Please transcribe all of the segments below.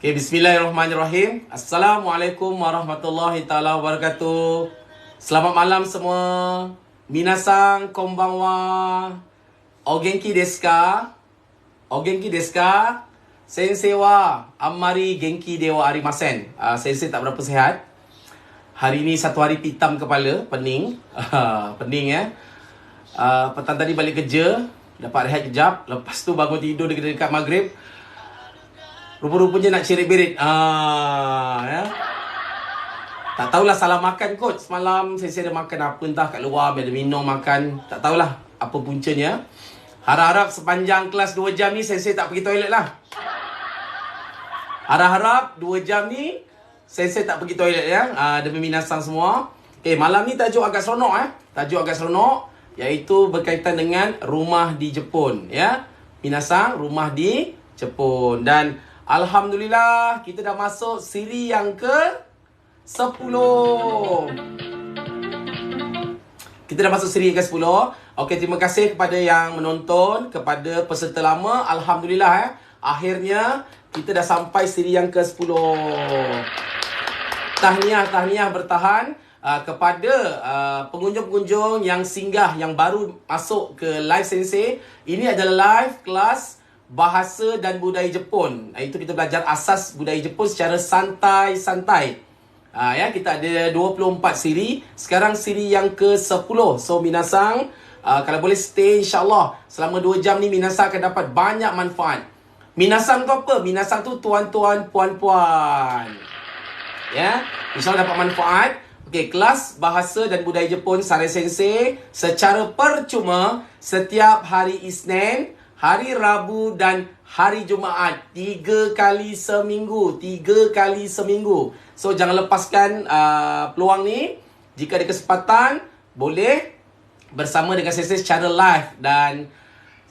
Okay, bismillahirrahmanirrahim. Assalamualaikum warahmatullahi taala wabarakatuh. Selamat malam semua. Minasang konbanwa. O genki desu ka? O genki desu ka? Sensei wa ammari genki de wa arimasen. Sensei tak berapa sihat. Hari ni satu hari pitam kepala, pening. Pening ya. Petang tadi balik kerja, dapat rehat kejap. Lepas tu bangun tidur dekat maghrib. Rupa-rupanya nak cerit-berit. Ya. Tak tahulah salah makan kot. Semalam saya ada makan apa entah kat luar, ada minum makan. Tak tahulah apa puncanya. Harap-harap sepanjang kelas 2 jam ni saya tak pergi toilet lah. Harap-harap 2 jam ni saya tak pergi toilet ya. Demi minasang semua. Malam ni tajuk agak seronok Tajuk agak seronok iaitu berkaitan dengan rumah di Jepun ya. Minasang, rumah di Jepun. Dan alhamdulillah, kita dah masuk siri yang ke-10. Kita dah masuk siri yang ke-10. Okey, terima kasih kepada yang menonton, kepada peserta lama. Alhamdulillah akhirnya kita dah sampai siri yang ke-10. Tahniah bertahan kepada pengunjung-pengunjung yang singgah, yang baru masuk ke live Sensei. Ini adalah live kelas Bahasa dan Budaya Jepun. Itu kita belajar asas budaya Jepun secara santai-santai. Ya, kita ada 24 siri. Sekarang siri yang ke-10. So, minasang, kalau boleh stay insyaAllah. Selama 2 jam ni, minasang akan dapat banyak manfaat. Minasang tu apa? Minasang tu tuan-tuan, puan-puan. Ya, insyaAllah dapat manfaat. Okey, kelas Bahasa dan Budaya Jepun Sare Sensei secara percuma setiap hari Isnin, hari Rabu dan hari Jumaat. 3 kali seminggu. 3 kali seminggu. So, jangan lepaskan peluang ni. Jika ada kesempatan, boleh bersama dengan Sensei secara live. Dan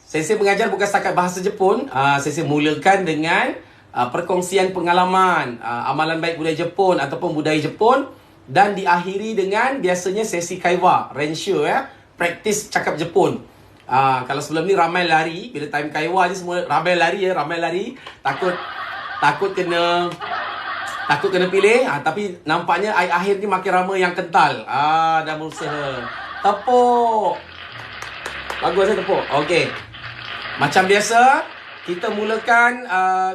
Sensei mengajar bukan setakat bahasa Jepun. Sensei mulakan dengan perkongsian pengalaman, amalan baik budaya Jepun ataupun budaya Jepun. Dan diakhiri dengan biasanya sesi kaiwa, renshu ya. Praktis cakap Jepun. Kalau sebelum ni ramai lari, bila time kaiwa je semua ramai lari. Takut kena pilih. Tapi nampaknya akhir ni makin ramai yang kental. Dah berusaha. Tepuk. Bagus tepuk. Okey. Macam biasa, kita mulakan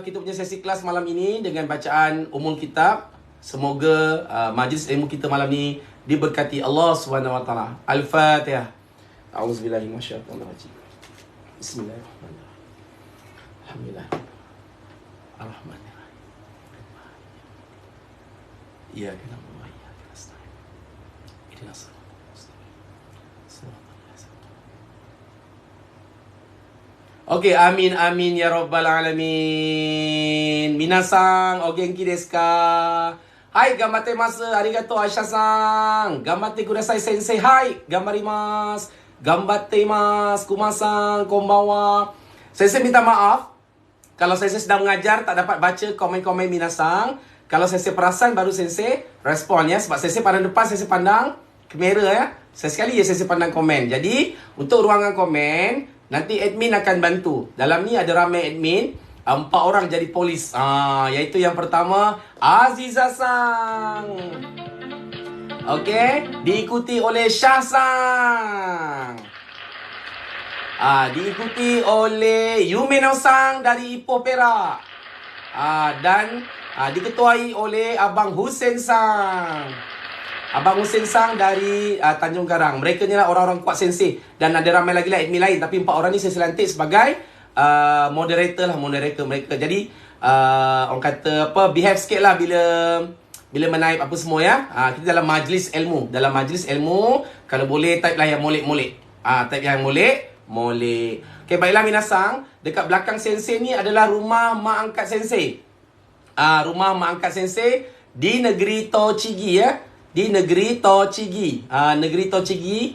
kita punya sesi kelas malam ini dengan bacaan umum kitab. Semoga majlis ilmu kita malam ni diberkati Allah Subhanahu Wa Taala. Al-Fatihah. A'udzubillahi minasyaitonir rajim. Bismillahirrahmanirrahim. Alhamdulillah. Ar-Rahmanir-Rahim. Iyyaka na'budu wa iyyaka nasta'in. Ihdinas siratal mustaqim. Siratal ladzina. Okey, amin ya rabbal alamin. Minasang, o genki desu ka? Hai, gambatte masu. Arigatou Aisha-san. Gambatte kudasai sensei. Hai, gambarimasu. Gambatte imasu. Kuma-san, konbanwa. Sensei minta maaf kalau Sensei sedang mengajar tak dapat baca komen-komen minasang. Kalau Sensei perasan baru Sensei respon ya. Sebab Sensei pandang depan, Sensei pandang kamera ya. Sekali je Sensei pandang komen. Jadi, untuk ruangan komen, nanti admin akan bantu. Dalam ni ada ramai admin. 4 orang jadi polis. Iaitu yang pertama, Aziza-san. Okey. Diikuti oleh Syah-san. Diikuti oleh Yumeno-san dari Ipoh Perak. Dan diketuai oleh Abang Hussein-san. Abang Hussein-sang dari Tanjung Karang. Mereka ni lah orang-orang kuat Sensei. Dan ada ramai lagi lah admin lain. Tapi 4 orang ni saya lantik sebagai moderator mereka. Jadi orang kata apa, behave sikit lah bila menaip apa semua ya. Kita dalam majlis ilmu. Dalam majlis ilmu, kalau boleh type lah yang molek-molek. Type yang molek. Okay, baiklah minasang. Dekat belakang Sensei ni adalah rumah mak angkat Sensei. Rumah mak angkat Sensei di negeri Tochigi ya. Di negeri Tochigi. Negeri Tochigi.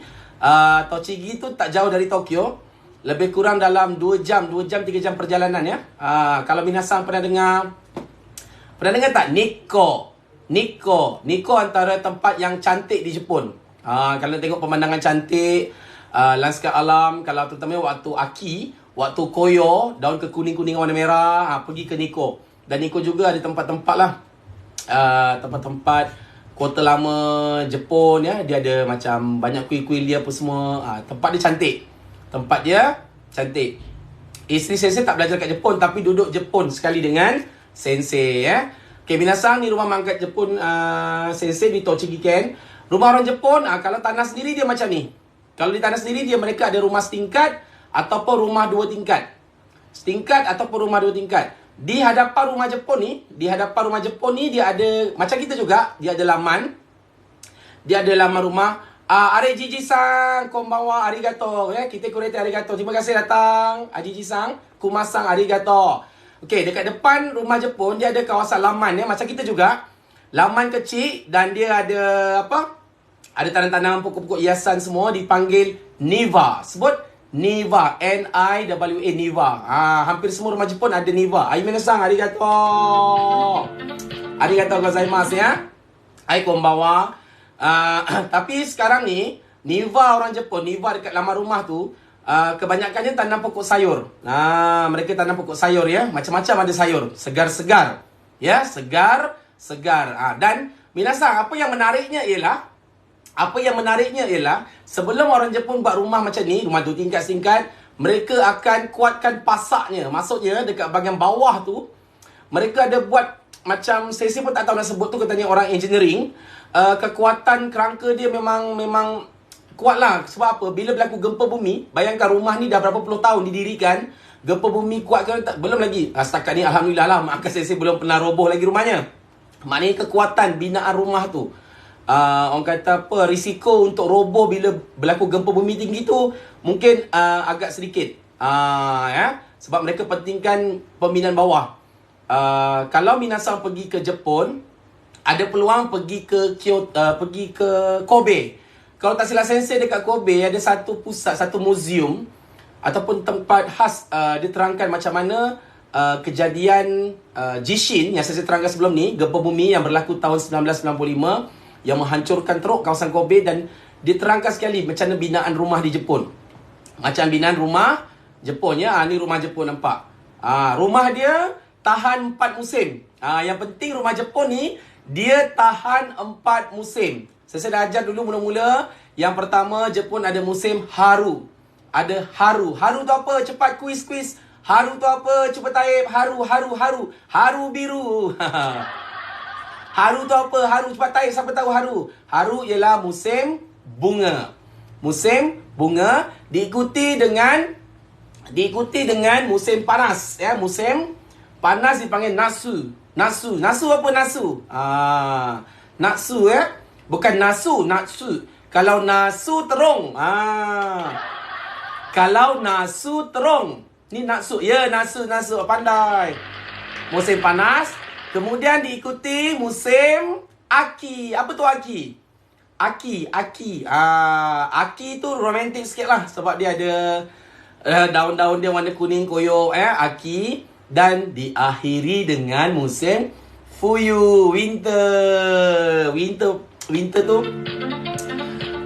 Tochigi tu tak jauh dari Tokyo. Lebih kurang dalam 2 jam, 3 jam perjalanan ya. Kalau minasang pernah dengar tak? Nikko antara tempat yang cantik di Jepun. Kalau tengok pemandangan cantik, lanskap alam, kalau terutama waktu aki, waktu koyo, daun kekuning-kuning warna merah, pergi ke Nikko. Dan ikut juga ada tempat-tempat lah, tempat-tempat kota lama Jepun ya. Dia ada macam banyak kuil-kuil dia apa semua. Tempat dia cantik. Tempat dia cantik. Isteri sensei tak belajar kat Jepun, tapi duduk Jepun sekali dengan sensei ya. Okay, minasang, ni rumah mangkat Jepun sensei di Tochigi Ken. Rumah orang Jepun, kalau tanah sendiri dia macam ni. Kalau di tanah sendiri dia, mereka ada rumah setingkat ataupun rumah 2 tingkat. Setingkat ataupun rumah 2 tingkat. Di hadapan rumah Jepun ni, dia ada macam kita juga, dia ada laman. Dia ada laman rumah. Arejiji-san, konbanwa, arigato. Ya, kita kurete arigato. Terima kasih datang. Ajiji-san, kumasang, arigato. Okey, dekat depan rumah Jepun dia ada kawasan laman ya, macam kita juga. Laman kecil dan dia ada apa? Ada tanam-tanam pokok-pokok hiasan semua, dipanggil niwa. Sebut niwa, N-I-W-A, niwa. Hampir semua rumah Jepun ada niwa. Minasan, arigato. Arigato gozaimasu ya. Konbanwa. Tapi sekarang ni, niwa orang Jepun, niwa dekat laman rumah tu, kebanyakannya tanam pokok sayur. Mereka tanam pokok sayur ya. Macam-macam ada sayur. Segar-segar. Ya, segar. Dan minasan, apa yang menariknya ialah sebelum orang Jepun buat rumah macam ni, rumah 2 tingkat, mereka akan kuatkan pasaknya. Maksudnya dekat bahagian bawah tu mereka ada buat macam, saya pun tak tahu nak sebut tu, katanya orang engineering, kekuatan kerangka dia memang kuat lah. Sebab apa? Bila berlaku gempa bumi, bayangkan rumah ni dah berapa puluh tahun didirikan, gempa bumi kuat ke tak? Belum lagi. Setakat ni alhamdulillah lah, maafkan saya belum pernah roboh lagi rumahnya. Maknanya kekuatan binaan rumah tu, orang kata apa, risiko untuk roboh bila berlaku gempa bumi tinggi tu mungkin agak sedikit. Ya, sebab mereka pentingkan pembinaan bawah. Kalau minasan pergi ke Jepun, ada peluang pergi ke pergi ke Kobe. Kalau tak silap sensei, dekat Kobe ada satu pusat, satu museum ataupun tempat khas, diterangkan macam mana kejadian Jishin yang saya terangkan sebelum ni, gempa bumi yang berlaku tahun 1995 yang menghancurkan teruk kawasan Kobe, dan diterangkan sekali macam mana binaan rumah di Jepun. Macam binaan rumah Jepun ya. Ni rumah Jepun nampak. Rumah dia tahan 4 musim. Yang penting rumah Jepun ni dia tahan 4 musim. Saya dah ajar dulu mula-mula. Yang pertama, Jepun ada musim haru. Ada haru. Haru tu apa? Cepat kuis. Haru tu apa? Cuba taip. Haru. Haru biru. Haru tu apa? Haru, cepat taip. Siapa tahu haru? Haru ialah musim bunga. Musim bunga diikuti dengan musim panas ya. Musim panas dipanggil nasu. Nasu apa nasu? Natsu ya. Bukan nasu, natsu. Kalau nasu terung. Kalau nasu terung. Ni natsu. Ya, nasu. Pandai. Musim panas. Kemudian diikuti musim aki. Apa tu aki? Aki. Aki tu romantik sikit lah. Sebab dia ada daun-daun dia warna kuning koyo. Aki. Dan diakhiri dengan musim fuyu. Winter tu,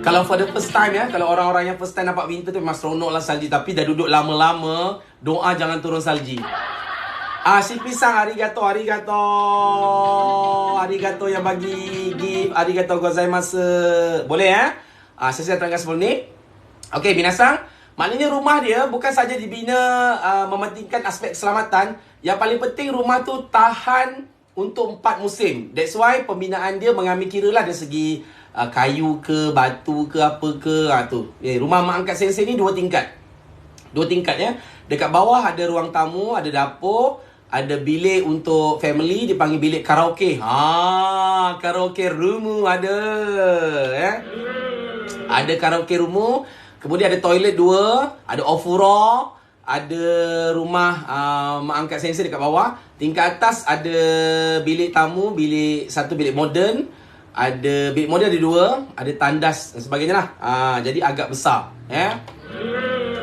kalau for the first time ya, kalau orang-orang yang first time nampak winter tu memang seronok lah salji. Tapi dah duduk lama-lama, doa jangan turun salji. Si pisang, arigato yang bagi gift, arigato gozaimasu. Boleh ya? Saya terangkan sebelum ni. Okey, minasang, maknanya rumah dia bukan saja dibina mementingkan aspek keselamatan. Yang paling penting rumah tu tahan untuk 4 musim. That's why pembinaan dia mengambil kira lah dari segi kayu ke, batu ke, apa ke. Tu. Rumah mak angkat sensei ni 2 tingkat. 2 tingkat ya. Dekat bawah ada ruang tamu, ada dapur, ada bilik untuk family, dipanggil bilik karaoke. Karaoke room ada. Ya. Ada karaoke room. Kemudian ada toilet 2, ada ofuro, ada rumah mak angkat sensei dekat bawah. Tingkat atas ada bilik tamu, satu bilik moden. Ada bilik moden ada 2, ada tandas dan sebagainya lah. Jadi agak besar ya.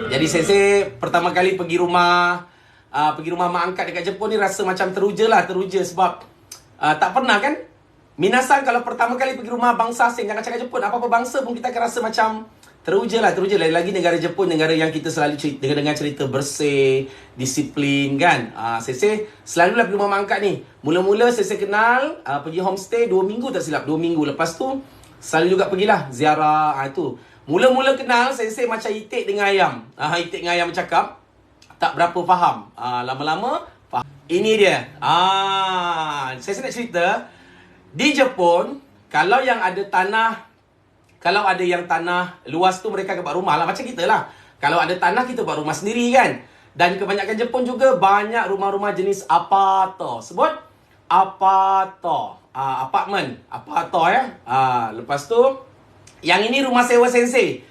Jadi sensei pertama kali pergi rumah mak angkat dekat Jepun ni rasa macam teruja sebab tak pernah kan. Minasan kalau pertama kali pergi rumah bangsa asing, jangan cakap Jepun, apa-apa bangsa pun kita akan rasa macam Teruja lah. Lagi negara Jepun, negara yang kita selalu cerita dengan cerita bersih, disiplin kan. Sensei selalulah pergi rumah mak angkat ni. Mula-mula Sensei kenal, pergi homestay 2 minggu tak silap. 2 minggu. Lepas tu, selalu juga pergilah ziarah. Itu. Mula-mula kenal, Sensei macam itik dengan ayam. Itik dengan ayam bercakap. Tak berapa faham. Lama-lama, faham. Ini dia. Sensei nak cerita. Di Jepun, kalau yang ada tanah, kalau ada yang tanah luas tu mereka akan buat rumah lah. Macam kita lah. Kalau ada tanah, kita buat rumah sendiri kan. Dan kebanyakan Jepun juga banyak rumah-rumah jenis apato. Sebut apato. Apartment. Apato ya. Lepas tu, yang ini rumah sewa Sensei.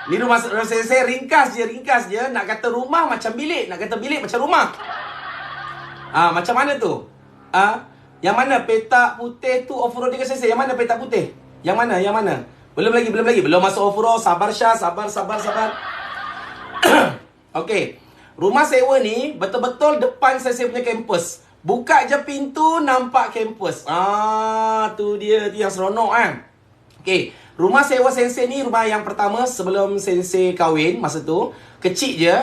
Ni rumah sewa Sensei. Ringkas je. Nak kata rumah macam bilik. Nak kata bilik macam rumah. Macam mana tu? Yang mana petak putih tu off-road dengan Sensei? Yang mana petak putih? Yang mana? Belum lagi. Belum masuk off-road. Sabar Syah. Sabar. Okey. Rumah sewa ni betul-betul depan Sensei punya kampus. Buka je pintu, nampak kampus. Tu dia. Tu yang seronok kan. Okey. Rumah sewa Sensei ni rumah yang pertama sebelum Sensei kahwin masa tu. Kecil je.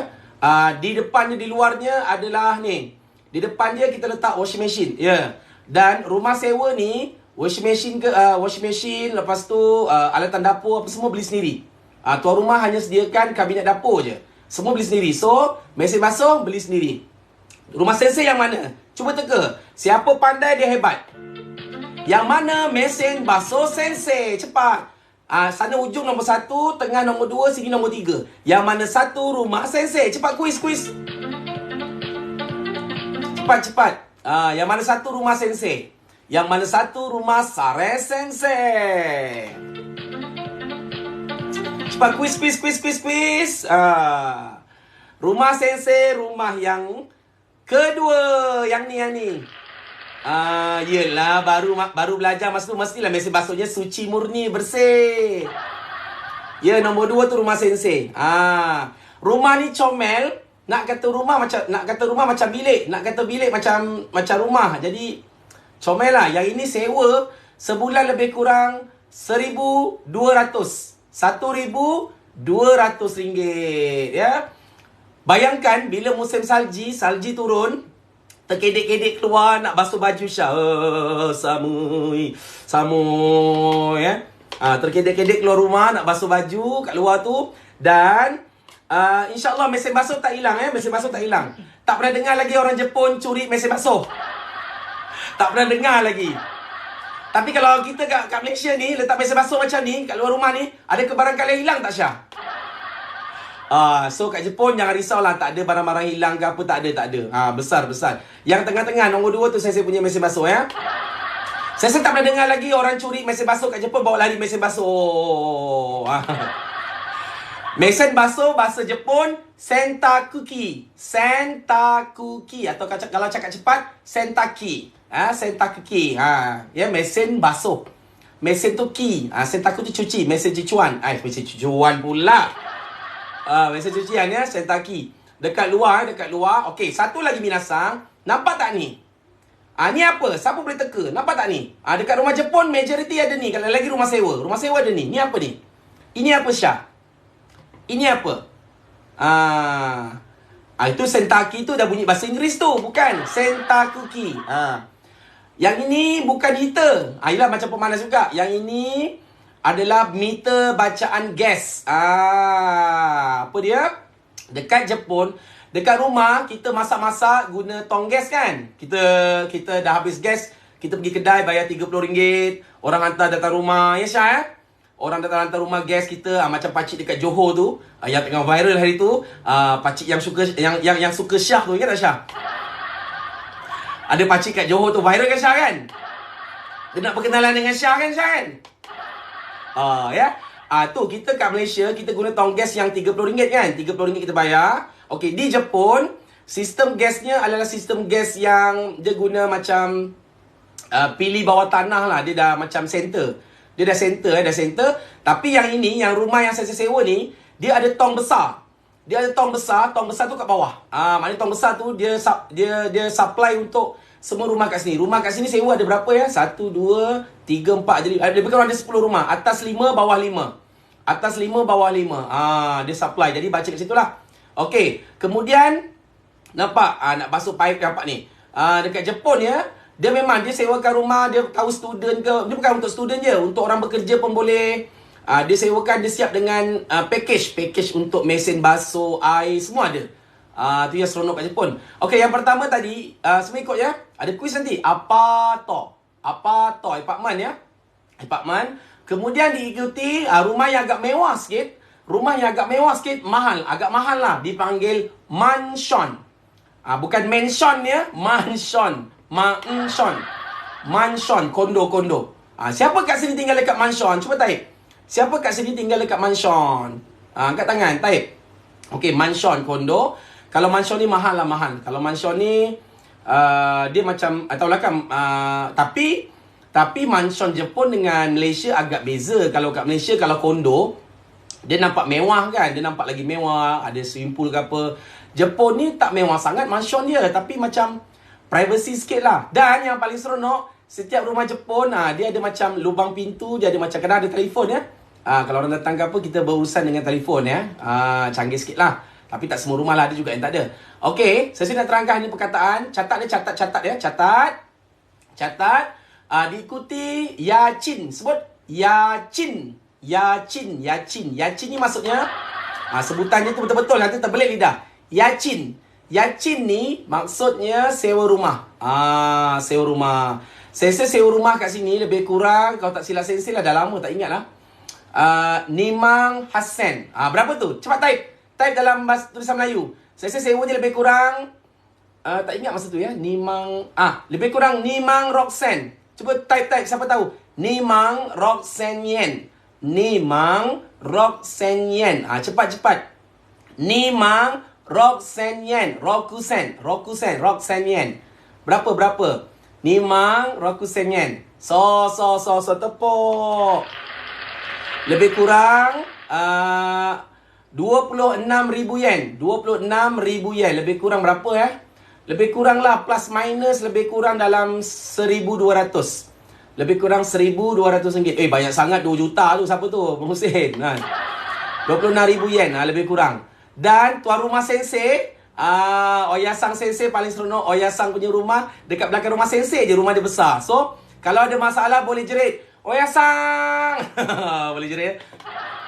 Di depan dia, di luarnya adalah ni. Di depan dia kita letak washing machine. Ya. Dan rumah sewa ni washing machine, lepas tu alatan dapur apa semua beli sendiri. Tuan rumah hanya sediakan kabinet dapur je. Semua beli sendiri. So, mesin basuh beli sendiri. Rumah Sensei yang mana? Cuba teka. Siapa pandai dia hebat. Yang mana mesin basuh Sensei? Cepat. Sana ujung nombor 1, tengah nombor 2, sini nombor 3. Yang mana satu rumah Sensei? Cepat kuis. Cepat. Yang mana satu rumah Sensei? Yang mana satu rumah Sare Sensei? Cepat kuis. Rumah Sensei, rumah yang kedua. Yang ni. Yelah, baru belajar masa tu mestilah mesin basuhnya suci murni, bersih. Ya, nombor 2 tu rumah Sensei. Rumah ni comel. Nak kata rumah macam bilik, nak kata bilik macam rumah. Jadi comel lah. Yang ini sewa sebulan lebih kurang 1,200. 1,200 ringgit ya. Bayangkan bila musim salji turun, terkedek-kedek keluar nak basuh baju Syah. Samui ya. Terkedek-kedek keluar rumah nak basuh baju kat luar tu. Dan InsyaAllah mesin basuh tak hilang mesin basuh tak hilang. Tak pernah dengar lagi orang Jepun curi mesin basuh. Tak pernah dengar lagi. Tapi kalau kita kat Malaysia ni letak mesin basuh macam ni kat luar rumah ni, ada kebarangkalian hilang tak Syah? So kat Jepun jangan risaulah, tak ada barang-barang hilang ke apa, tak ada. Besar. Yang tengah-tengah nombor 2 tu saya punya mesin basuh ya. Saya tak pernah dengar lagi orang curi mesin basuh kat Jepun bawa lari mesin basuh. Mesin basuh bahasa Jepun Sentakuki atau kalau cakap cepat Sentaki. Sentakuki. Ya, mesin basuh. Mesin tu ki. Sentaku tu cuci, mesin cucuan. Mesin cucuan pula. Mesin cucian ya, Sentaki. Dekat luar. Okey, satu lagi minasang. Nampak tak ni? Ni apa? Siapa boleh teka? Nampak tak ni? Dekat rumah Jepun majority ada ni. Kalau lagi rumah sewa. Rumah sewa ada ni. Ni apa ni? Ini apa Syah? Ini apa? Itu Sentaki tu dah bunyi bahasa Inggeris tu. Bukan. Sentakuki. Yang ini bukan heater. Yelah macam pemanas juga. Yang ini adalah meter bacaan gas. Apa dia? Dekat Jepun, dekat rumah kita masak-masak guna tong gas kan. Kita dah habis gas, kita pergi kedai bayar RM30. Orang hantar datang rumah. Ya Syah Orang datang hantar rumah gas kita, macam pakcik dekat Johor tu, yang tengah viral hari tu, pakcik yang suka Syah tu, ingat tak Syah? Ada pakcik kat Johor tu viral kan Syah kan? Dia nak berkenalan dengan Syah kan Syah kan? Ya. Tu kita kat Malaysia kita guna tong gas yang RM30 kan? RM30 kita bayar. Okey, di Jepun sistem gasnya adalah sistem gas yang dia guna macam pilih bawah tanah lah. Dia dah macam center. Dia dah center. Tapi yang ini, yang rumah yang saya sewa ni, dia ada tong besar. Tong besar tu kat bawah. Maknanya tong besar tu dia supply untuk semua rumah kat sini. Rumah kat sini sewa ada berapa ya? 1, 2, 3, 4. Jadi lebih kurang ada 10 rumah. Atas 5, bawah 5. Atas 5, bawah 5. Dia supply. Jadi baca kat situ lah. Okey. Kemudian, nampak? Nak basuh pipe, nampak ni. Dekat Jepun ya, dia memang dia sewakan rumah, dia tahu student ke. Dia bukan untuk student je, untuk orang bekerja pun boleh. Dia sewakan, dia siap dengan package untuk mesin basuh, air, semua ada. Tu yang seronok kat Jepun. Okey, yang pertama tadi, semua ikut ya. Ada quiz nanti. Apa to? Apartment ya. Apartment. Kemudian diikuti rumah yang agak mewah sikit. Rumah yang agak mewah sikit, mahal. Agak mahal lah. Dipanggil mansion. Bukan mansion ya. Mansion. Mansion. Kondo. Siapa kat sini tinggal dekat mansion? Cuba type. Siapa kat sini tinggal dekat mansion? Angkat tangan. Type. Okey, mansion, kondo. Kalau mansion ni mahal lah, mahal. Kalau mansion ni, dia macam, tahulah kan, tapi mansion Jepun dengan Malaysia agak beza. Kalau kat Malaysia, kalau kondo, dia nampak mewah kan. Dia nampak lagi mewah. Ada swimming pool ke apa. Jepun ni tak mewah sangat mansion dia. Tapi macam privacy sikit lah. Dan yang paling seronok, setiap rumah Jepun, dia ada macam lubang pintu. Dia ada macam, kadang ada telefon ya. Kalau orang datang ke apa, kita berurusan dengan telefon ya. Canggih sikit lah. Tapi tak semua rumah lah. Ada juga yang tak ada. Okey, saya nak terangkan ni perkataan. Catat ya. Catat. Diikuti Yachin. Sebut Yachin. Yachin ni maksudnya sebutannya tu betul-betul nanti terbelit lidah. Yachin ni maksudnya sewa rumah. Sewa rumah. Sensei sewa rumah kat sini lebih kurang, kalau tak silap sensei lah, dah lama tak ingat lah. Nimang Hasen. Berapa tu? Cepat type dalam bahasa tulisan Melayu. Sensei sewa je lebih kurang, tak ingat masa tu ya. Lebih kurang Nimang Roksen. Cuba type, siapa tahu? Nimang Roksen yen. Cepat. Nimang Roksen yen. Roksen yen. Berapa? Nimang Roksen yen. So, tepuk. Lebih kurang 26,000 yen. 26,000 yen. Lebih kurang berapa ya? Lebih kurang lah, plus minus lebih kurang dalam 1,200. Lebih kurang 1,200 ringgit. Banyak sangat, 2 juta tu. Siapa tu? Pengusin. 26,000 yen. Lebih kurang. Dan tuan rumah sensei, Oyasang sensei paling seronok. Oyasang punya rumah, dekat belakang rumah sensei je, rumah dia besar. So, kalau ada masalah boleh jerit, Oyasang! Boleh jerit.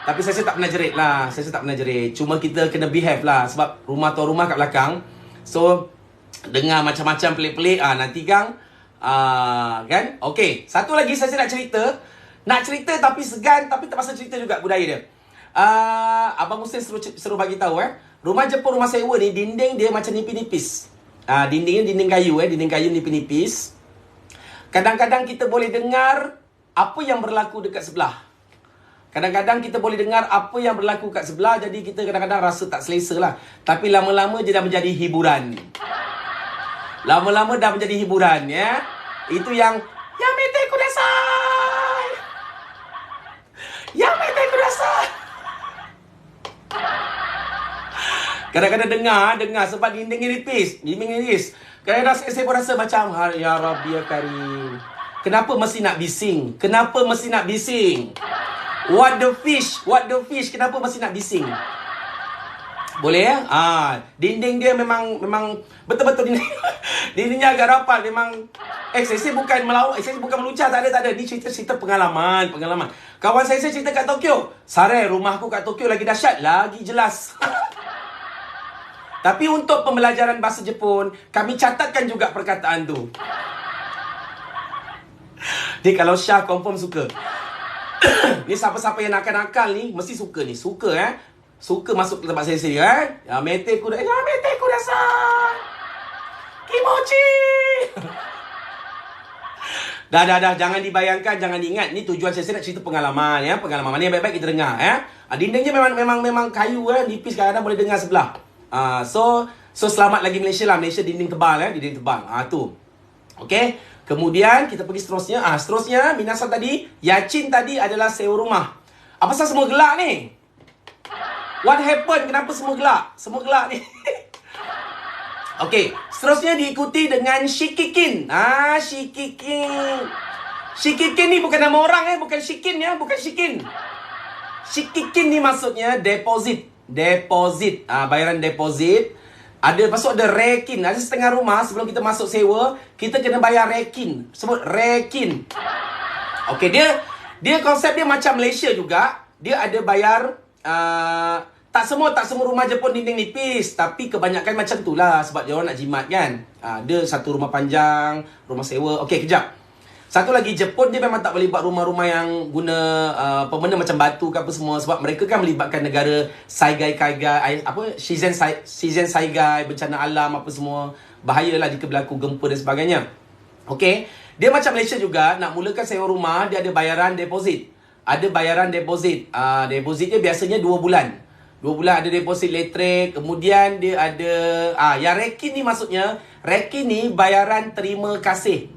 Tapi saya tak pernah jerit lah. Cuma kita kena behave lah. Sebab rumah tuan rumah kat belakang. So, dengar macam-macam pelik-pelik, nanti kan okey, satu lagi saya nak cerita tapi segan, tapi terpaksa cerita juga budaya dia. Abang Hussein suruh bagi tahu rumah Jepun, rumah sewa ni, dinding dia macam nipis-nipis. Dindingnya dinding kayu nipis-nipis. Kadang-kadang kita boleh dengar apa yang berlaku dekat sebelah. Jadi kita kadang-kadang rasa tak selesa lah. Tapi lama-lama dia dah menjadi hiburan. Ya. Itu yang Yamete kudasai. Kadang-kadang dengar sebab dinding nipis. Kadang-kadang saya pun rasa macam, ya Rabbi ya Karim. Kenapa mesti nak bising? What the fish? Kenapa mesti nak bising? Boleh ya? Dinding dia memang betul-betul dindingnya agak rapat. Memang saya bukan melawak, saya bukan meluncur, tak ada. Ni cerita pengalaman. Kawan saya cerita kat Tokyo. Sare, rumahku kat Tokyo lagi dahsyat, lagi jelas. Tapi untuk pembelajaran bahasa Jepun, kami catatkan juga perkataan tu. Ni kalau Syah confirm suka. Ni siapa-siapa yang nakal-nakal ni mesti suka ni. Suka masuk ke tempat saya Yamete kudasai. Kimochi. Dah. Jangan dibayangkan, jangan diingat. Ni tujuan saya nak cerita pengalaman ya. Pengalaman mana yang baik-baik kita dengar ya. Dindingnya memang kayu nipis, kadang-kadang boleh dengar sebelah. So selamat lagi Malaysia lah. Malaysia dinding tebal dinding tebal. Tu. Okey. Kemudian kita pergi seterusnya. Seterusnya minasan tadi, Yachin tadi adalah sewa rumah. Apa pasal semua gelak ni? What happened? Kenapa semua gelak ni? Okey, seterusnya diikuti dengan Shikikin. Shikikin. Shikikin ni bukan nama orang bukan Shikin ya, bukan Shikin. Shikikin ni maksudnya deposit. Deposit. Bayaran deposit. Lepas tu ada rekin. Ada setengah rumah sebelum kita masuk sewa, kita kena bayar rekin. Sebut rekin. Okey, dia konsep dia macam Malaysia juga. Dia ada bayar tak semua rumah Jepun dinding nipis, tapi kebanyakan macam tu lah sebab dia orang nak jimat kan. Dia satu rumah panjang, rumah sewa. Okey, kejap. Satu lagi, Jepun dia memang tak boleh buat rumah-rumah yang guna pemena macam batu ke apa semua, sebab mereka kan melibatkan negara Saigai, Shizen Saigai, bencana alam apa semua. Bahayalah jika berlaku gempa dan sebagainya. Okey, dia macam Malaysia juga, nak mulakan sewa rumah dia ada bayaran deposit. Ada bayaran deposit. Deposit dia biasanya 2 bulan. 2 bulan ada deposit elektrik. Kemudian dia ada yang rekin ni maksudnya, rekin ni bayaran terima kasih.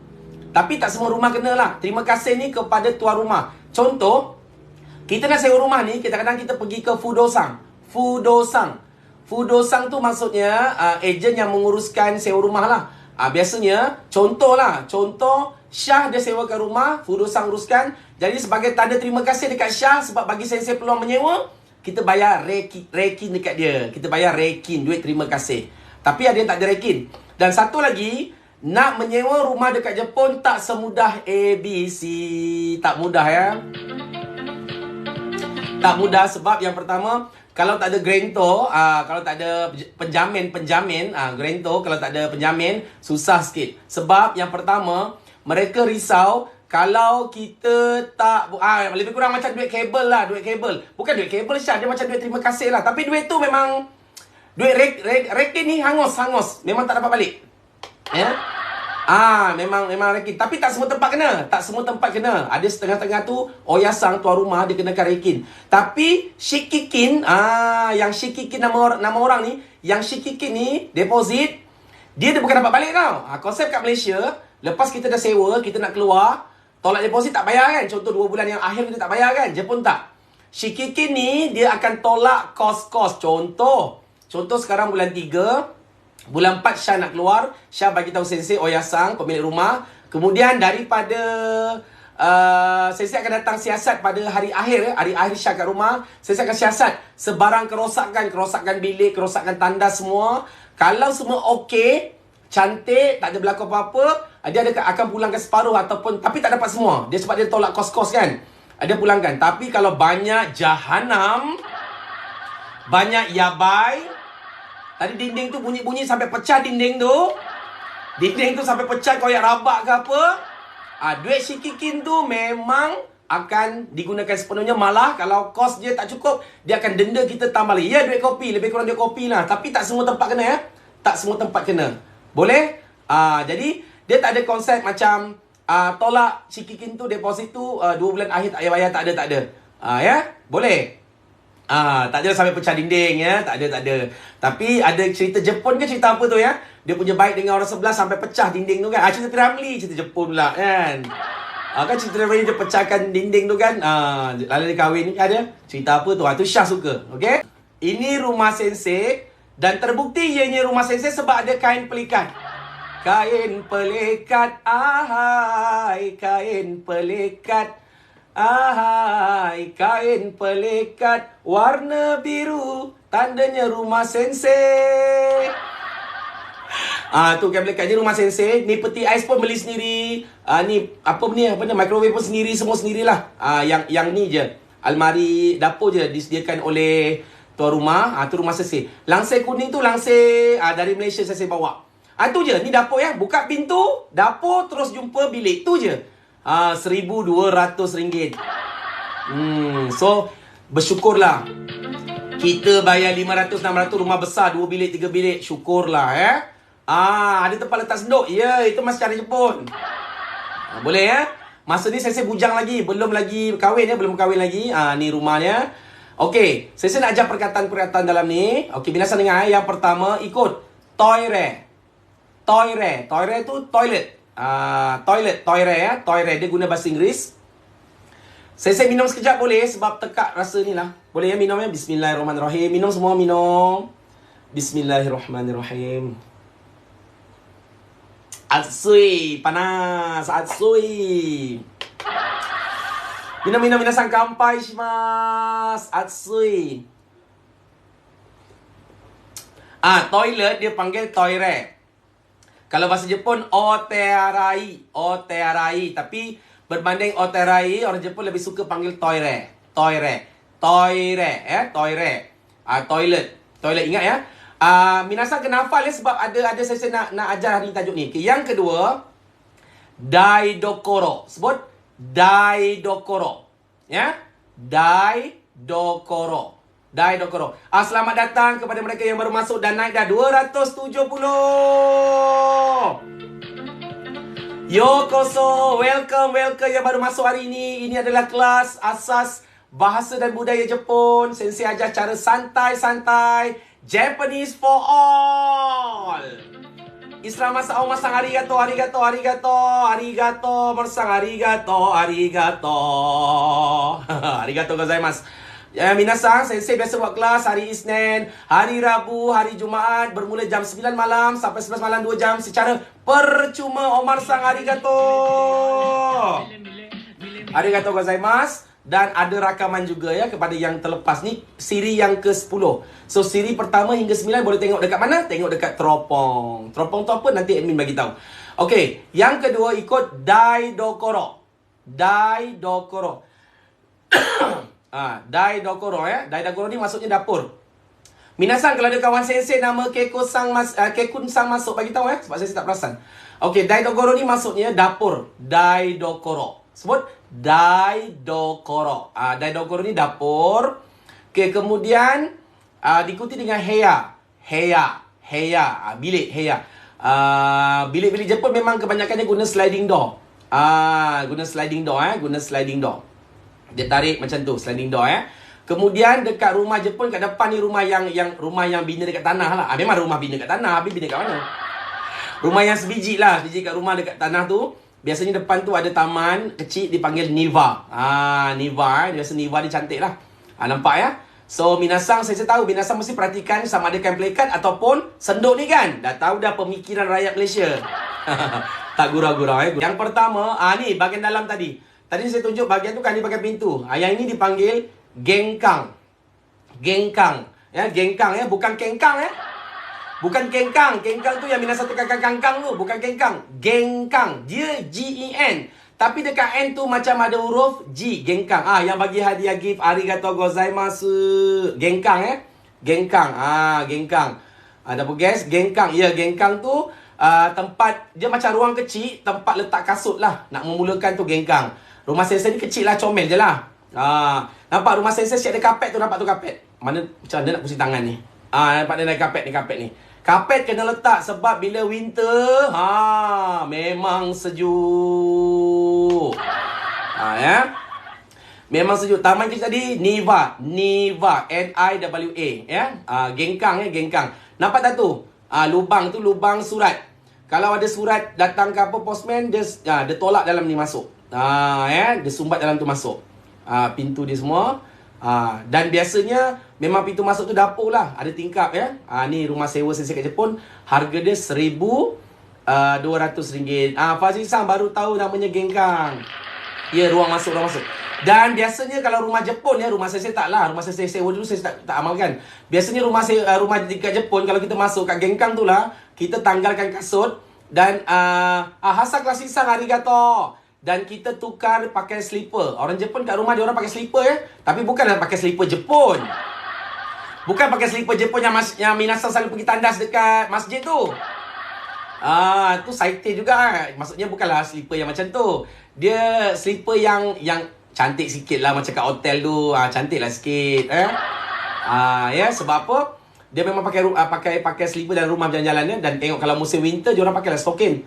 Tapi tak semua rumah kena lah. Terima kasih ni kepada tuan rumah. Contoh, kita nak sewa rumah ni, kadang-kadang kita pergi ke Fudosang. Fudosang tu maksudnya ejen yang menguruskan sewa rumah lah. Biasanya, contoh Syah dia sewakan rumah, Fudosang uruskan. Jadi sebagai tanda terima kasih dekat Syah sebab bagi sensei peluang menyewa, kita bayar rekin dekat dia. Kita bayar rekin, duit terima kasih. Tapi ada yang tak ada rekin. Dan satu lagi, nak menyewa rumah dekat Jepun tak semudah ABC. Tak mudah ya. Tak mudah sebab yang pertama, kalau tak ada grantor, kalau tak ada penjamin, grantor kalau tak ada penjamin, susah sikit. Sebab yang pertama, mereka risau kalau kita tak lebih kurang macam duit kabel lah, duit kabel. Bukan duit kabel Syah, dia macam duit terima kasih lah. Tapi duit tu memang duit rekin ni hangus. Memang tak dapat balik. Ya. Memang rekin. Tapi tak semua tempat kena. Ada setengah-tengah tu oyasang tuan rumah dia kenakan rekin. Tapi shikikin, yang shikikin nama orang ni, yang shikikin ni deposit, dia bukan dapat balik tau. Konsep kat Malaysia, lepas kita dah sewa, kita nak keluar, tolak deposit tak bayar kan. Contoh 2 bulan yang akhir kita tak bayar kan. Jepun tak. Shikikin ni dia akan tolak kos-kos. Contoh sekarang bulan 3, bulan 4 Syah nak keluar, Syah bagi tahu sensei Oyasang, pemilik rumah. Kemudian daripada sensei akan datang siasat pada hari akhir Syah kat rumah. Sensei akan siasat sebarang kerosakan bilik, kerosakan tandas semua. Kalau semua okey, cantik, tak ada berlaku apa-apa, dia akan pulangkan separuh ataupun, tapi tak dapat semua. Dia sebab dia tolak kos-kos kan. Dia pulangkan. Tapi kalau banyak jahanam, banyak yabai, tadi dinding tu bunyi-bunyi sampai pecah dinding tu. Dinding tu sampai pecah koyak rabak ke apa. Duit shikikin tu memang akan digunakan sepenuhnya. Malah kalau kos dia tak cukup, dia akan denda kita tambah lagi. Ya, duit kopi. Lebih kurang duit kopi lah. Tapi tak semua tempat kena ya. Tak semua tempat kena. Boleh? Jadi, dia tak ada konsep macam tolak shikikin tu, deposit tu 2 bulan akhir tak payah bayar. Tak ada. Ya? Boleh? Tak ada sampai pecah dinding ya. Tak ada. Tapi ada cerita Jepun ke cerita apa tu ya? Dia punya baik dengan orang sebelah sampai pecah dinding tu kan. Cerita Ramli, cerita Jepun pula kan. Kan cerita Ramli dia pecahkan dinding tu kan. Lalu dia kahwin ni ada. Cerita apa tu? Tu Syah suka. Okay? Ini rumah sensei. Dan terbukti ianya rumah sensei sebab ada kain pelikat. Kain pelikat, kain pelikat. Kain pelikat warna biru, tandanya rumah sensei. Tu kain pelikat ni rumah sensei. Ni peti ais pun beli sendiri. Ni microwave pun sendiri, semua sendirilah. Yang ni je, almari dapur je disediakan oleh tuan rumah. Tu rumah sensei. Langsir kuning tu langsir dari Malaysia sensei bawa. Tu je, ni dapur ya. Buka pintu dapur terus jumpa bilik. Tu je. RM1,200. So bersyukurlah. Kita bayar 500-600 rumah besar, 2 bilik 3 bilik, syukurlah ya. Ada tempat letak senduk. Ya, itu mas cara Jepun. Boleh ya. Masa ni saya bujang lagi, belum lagi kahwin ya, belum kahwin lagi. Ni rumahnya. Okey, saya nak ajar perkataan-perkataan dalam ni. Okey, bila saya dengar yang pertama ikut toire. Toire tu toilet. Toire ya. Toire dia guna bahasa Inggeris. Saya minum sekejap boleh sebab tekak rasa ni lah. Boleh ya minum ya. Bismillahirrahmanirrahim. Minum semua minum. Bismillahirrahmanirrahim. Atsui, panas, atsui. Minasan kanpai shimasu. Atsui. Toilet dia panggil toire. Kalau bahasa Jepun, otearai. Otearai. Tapi berbanding otearai, orang Jepun lebih suka panggil toire. Toire. Toire. Toire. Toilet. Toilet, ingat ya. Minasan kena hafal ya, sebab ada saya nak ajar hari tajuk ni. Okay, yang kedua, daidokoro. Sebut daidokoro. Ya. Daidokoro. Daidokoro. Selamat datang kepada mereka yang baru masuk dan naik dah 270. Yokoso, welcome yang baru masuk hari ini. Ini adalah kelas asas bahasa dan budaya Jepun. Sensei ajar cara santai-santai. Japanese for all. Islam masang arigato, arigato, arigato, arigato, mersang arigato, arigato. Arigato gozaimasu. Minasan, sensei biasa buat kelas hari Isnin, hari Rabu, hari Jumaat bermula jam 9 malam sampai 11 malam 2 jam secara percuma. Omar-san, arigato. Arigato gozaimasu. Dan ada rakaman juga ya kepada yang terlepas ni, siri yang ke-10. So siri pertama hingga 9 boleh tengok dekat mana? Tengok dekat teropong. Teropong tu apa? Nanti admin bagi tahu. Okey, yang kedua ikut daidokoro. Daidokoro. Daidokoro ya. Daidokoro ni maksudnya dapur. Minasan, kalau ada kawan sensei nama Kekun-sang masuk, bagi tahu ya, sebab saya tak perasan. Okey, daidokoro ni maksudnya dapur. Daidokoro. Sebut daidokoro. Daidokoro ni dapur. Okey, kemudian diikuti dengan heya. Heya. Heya. Bilik heya. Bilik-bilik Jepun memang kebanyakannya guna sliding door. Guna sliding door guna sliding door. Dia tarik macam tu, sliding door Kemudian dekat rumah Jepun kat depan ni rumah yang bina dekat tanah lah. Memang rumah bina kat tanah, habis bina kat mana? Rumah yang sebiji lah, sebiji kat rumah dekat tanah tu. Biasanya depan tu ada taman kecil dipanggil niva. Niva biasa niva dia cantik lah. Nampak ya? So minasan, saya tahu minasan mesti perhatikan sama ada kain pelikat ataupun senduk ni kan. Dah tahu dah pemikiran rakyat Malaysia. Tak gurau-gurau Yang pertama, ni bahagian dalam tadi. Tadi saya tunjuk bahagian tu kan di bahagian pintu. Yang ini dipanggil gengkang. Gengkang. Gengkang bukan kengkang Bukan kengkang. Kengkang tu yang minasan tekankan kangkang tu. Bukan kengkang. Gengkang. Dia G-E-N. Tapi dekat N tu macam ada huruf G. Gengkang. Yang bagi hadiah gift arigatou gozaimasu. Gengkang Gengkang. Gengkang. Dapat guess? Gengkang. Ya, gengkang tu tempat, dia macam ruang kecil, tempat letak kasut lah. Nak memulakan tu gengkang. Rumah sensei ni kecil lah, comel je lah. Nampak rumah sensei siap ada kapet tu, nampak tu kapet. Mana macam mana nak pusing tangan ni. Nampak dia ada kapet ni. Kapet kena letak sebab bila winter, memang sejuk. Memang sejuk. Taman kita tadi, Niva. N-I-W-A. Gengkang Gengkang. Nampak tak tu? Lubang tu, lubang surat. Kalau ada surat datang ke apa, postman, dia tolak dalam ni masuk. Dia sumbat dalam tu masuk. Pintu dia semua. Dan biasanya memang pintu masuk tu dapur lah. Ada tingkap ni rumah sewa sensei kat Jepun. Harga dia RM1,200. Fazil-san baru tahu namanya gengkang. Ya, ruang masuk. Dan biasanya kalau rumah Jepun rumah sensei tak lah. Rumah sensei sewa dulu saya tak amalkan. Biasanya rumah dekat Jepun, kalau kita masuk kat gengkang tu lah, kita tanggalkan kasut dan hasa klasisan arigato. Dan kita tukar pakai slipper. Orang Jepun kat rumah dia orang pakai slipper tapi bukanlah pakai slipper Jepun. Bukan pakai slipper Jepun yang minasan selalu pergi tandas dekat masjid tu. Tu saite juga. Maksudnya bukanlah slipper yang macam tu. Dia slipper yang cantik sikit lah, macam kat hotel tu. Cantik lah sikit. Sebab apa? Dia memang pakai slipper dalam rumah jalan-jalan dan tengok kalau musim winter dia orang pakai lah stocking.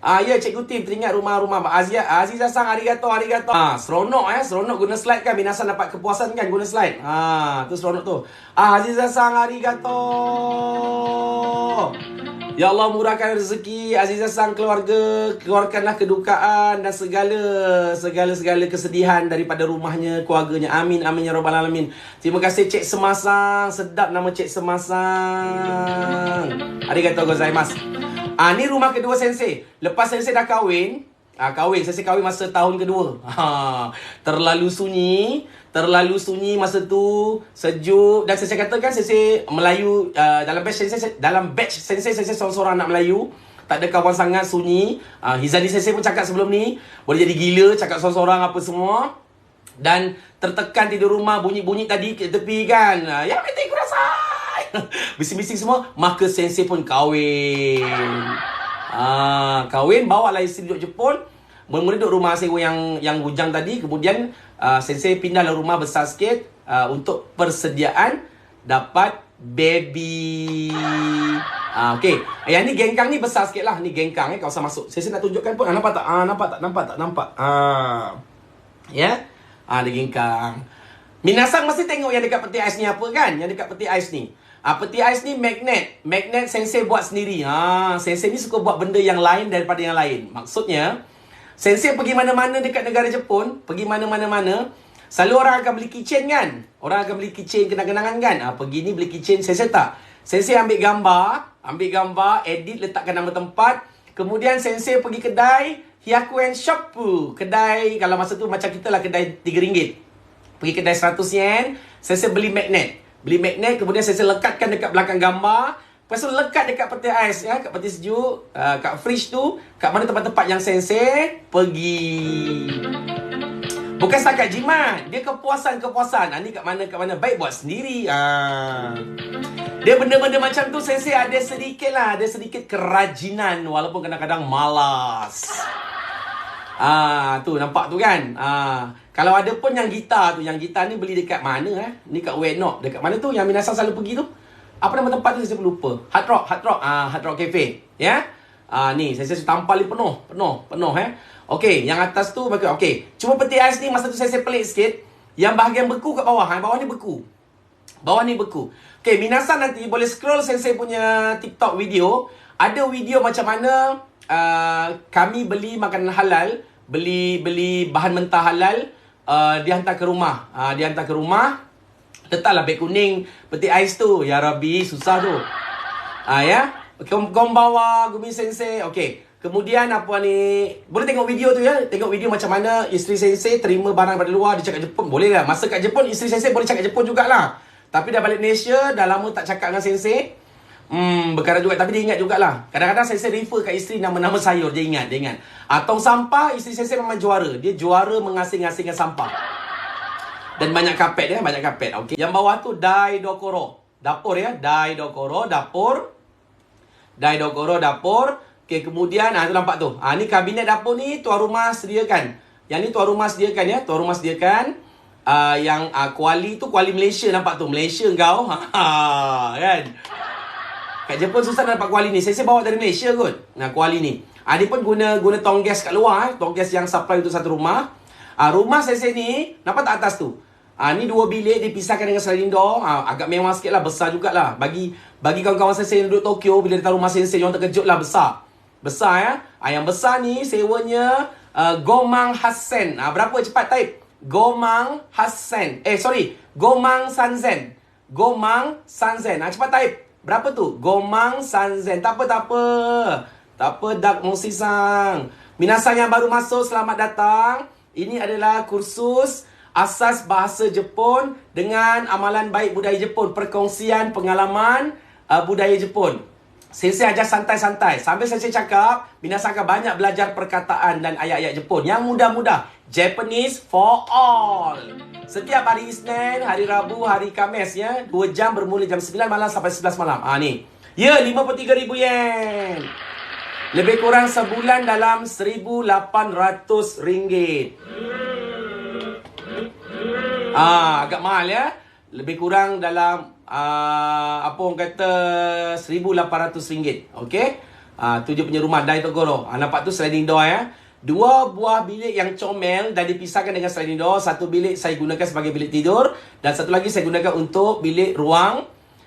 Cikgu Tim teringat rumah-rumah Aziza-san arigato. Seronok seronok guna slide kan. Minasan dapat kepuasan kan guna slide. Tu seronok tu. Aziza-san arigato. Ya Allah, murahkan rezeki Aziza-san, keluarga, keluarkanlah kedukaan dan segala kesedihan daripada rumahnya, keluarganya. Amin amin ya rabbal alamin. Terima kasih Cik Semasang. Sedap nama Cik Semasang. Arigatou gozaimasu. Ni rumah kedua sensei. Lepas sensei dah kahwin, Kahwin. Sensei kahwin masa tahun kedua. Terlalu sunyi masa tu, sejuk. Dan saya katakan sensei Melayu, dalam batch sensei seorang-seorang anak Melayu. Tak ada kawan sangat, sunyi. Hizani sensei pun cakap sebelum ni, boleh jadi gila, cakap seorang-seorang apa semua. Dan tertekan tidur rumah, bunyi-bunyi tadi ke tepi kan. Ya betul kurasai. Bising-bising semua. Maka sensei pun kahwin. Kahwin, bawa lah isteri duduk Jepun. Mula-mula duduk rumah sewa yang bujang tadi. Kemudian sensei pindah lah rumah besar sikit untuk persediaan dapat baby. Okay. Yang ni gengkang ni besar sikit lah. Ni gengkang kawasan masuk. Sensei nak tunjukkan pun. Nampak tak? Nampak tak? Ya. Ada gengkang. Minasang mesti tengok yang dekat peti ais ni apa kan? Yang dekat peti ais ni. Peti ais ni magnet. Magnet sensei buat sendiri. Sensei ni suka buat benda yang lain daripada yang lain. Maksudnya, sensei pergi mana-mana dekat negara Jepun, pergi mana-mana, selalu orang akan beli keychain kan? Orang akan beli keychain kenang-kenangan kan? Pergi ni beli keychain, sensei tak. Sensei ambil gambar, edit, letakkan nama tempat. Kemudian sensei pergi kedai Hyakuen Shoppu. Kedai, kalau masa tu macam kita lah, kedai RM3. Pergi kedai 100 yen, sensei beli magnet. Kemudian sensei lekatkan dekat belakang gambar. Lepas tu lekat dekat peti ais, kat peti sejuk, kat fridge tu, kat mana tempat-tempat yang sensei pergi. Bukan setakat jimat, dia kepuasan. Ni kat mana, baik buat sendiri. Dia benda-benda macam tu sensei ada sedikit kerajinan walaupun kadang-kadang malas. Tu nampak tu kan. Kalau ada pun yang gitar ni beli dekat mana ni kat Wenok, dekat mana tu yang Minasang selalu pergi tu. Apa nama tempat tu saya lupa. Hard Rock Cafe. Ya. Ni saya tampal ni penuh. Okey, yang atas tu okey. Cuma peti ais ni masa tu saya pelik sikit. Yang bahagian beku kat bawah, bawah ni beku. Okey, Minasang nanti boleh scroll sensei punya TikTok video. Ada video macam mana kami beli makanan halal, beli bahan mentah halal, dihantar ke rumah. Letaklah beg kuning peti ais tu. Ya Rabbi, susah tu. Ya. Gombawa Gumi sensei. Okey. Kemudian apa ni? Boleh tengok video tu ya. Tengok video macam mana isteri sensei terima barang dari luar, dia cakap Jepun. Boleh lah. Masa kat Jepun isteri sensei boleh cakap Jepun jugalah. Tapi dah balik Malaysia, dah lama tak cakap dengan sensei. Berkara juga, tapi dia ingat jugalah. Kadang-kadang sensei refer kat isteri nama-nama sayur, dia ingat. Tong sampah, isteri sensei memang juara. Dia juara mengasing-asingkan sampah. Dan banyak kapet. Okey. Yang bawah tu Daidokoro. Dapur ya. Daidokoro, dapur. Okey, kemudian tu nampak tu. Ni kabinet dapur ni tuan rumah sediakan. Yang ni tuan rumah sediakan ya. Yang kuali tu kuali Malaysia, nampak tu. Malaysia kau. Kan? Kat Jepun susah nak dapat kuali ni. Saya bawa dari Malaysia kot. Kuali ni. Dia pun guna tong gas kat luar. Tong gas yang supply untuk satu rumah. Rumah sensei ni, nampak tak atas tu? Ni 2 bilik dipisahkan dengan sliding door. Agak mewah sikit lah, besar jugalah. Bagi kawan-kawan sensei yang duduk Tokyo, bila datang rumah sensei, orang terkejut lah, besar ya. Yang besar ni sewanya Gomang Hassen. Berapa cepat type? Gomang Hassen. Gomang Sanzen. Cepat type. Berapa tu? Gomang Sanzen. Tak apa. Dak Mosisang. Minasang yang baru masuk, selamat datang. Ini adalah kursus asas bahasa Jepun dengan amalan baik budaya Jepun. Perkongsian pengalaman budaya Jepun. Sensei ajar santai-santai. Sambil sensei cakap, Minasang akan banyak belajar perkataan dan ayat-ayat Jepun. Yang mudah-mudah. Japanese for all. Setiap hari Isnin, hari Rabu, hari Khamis ya. 2 jam bermula jam 9 malam sampai 11 malam. Ni. Ya, 53,000 yen. Lebih kurang sebulan dalam RM1,800. Agak mahal ya. Lebih kurang dalam apa orang kata RM1,800. Okey. Tu dia punya rumah Daidokoro. Nampak tu sliding door ya. 2 buah bilik yang comel dan dipisahkan dengan sliding door. Satu bilik saya gunakan sebagai bilik tidur dan satu lagi saya gunakan untuk bilik ruang,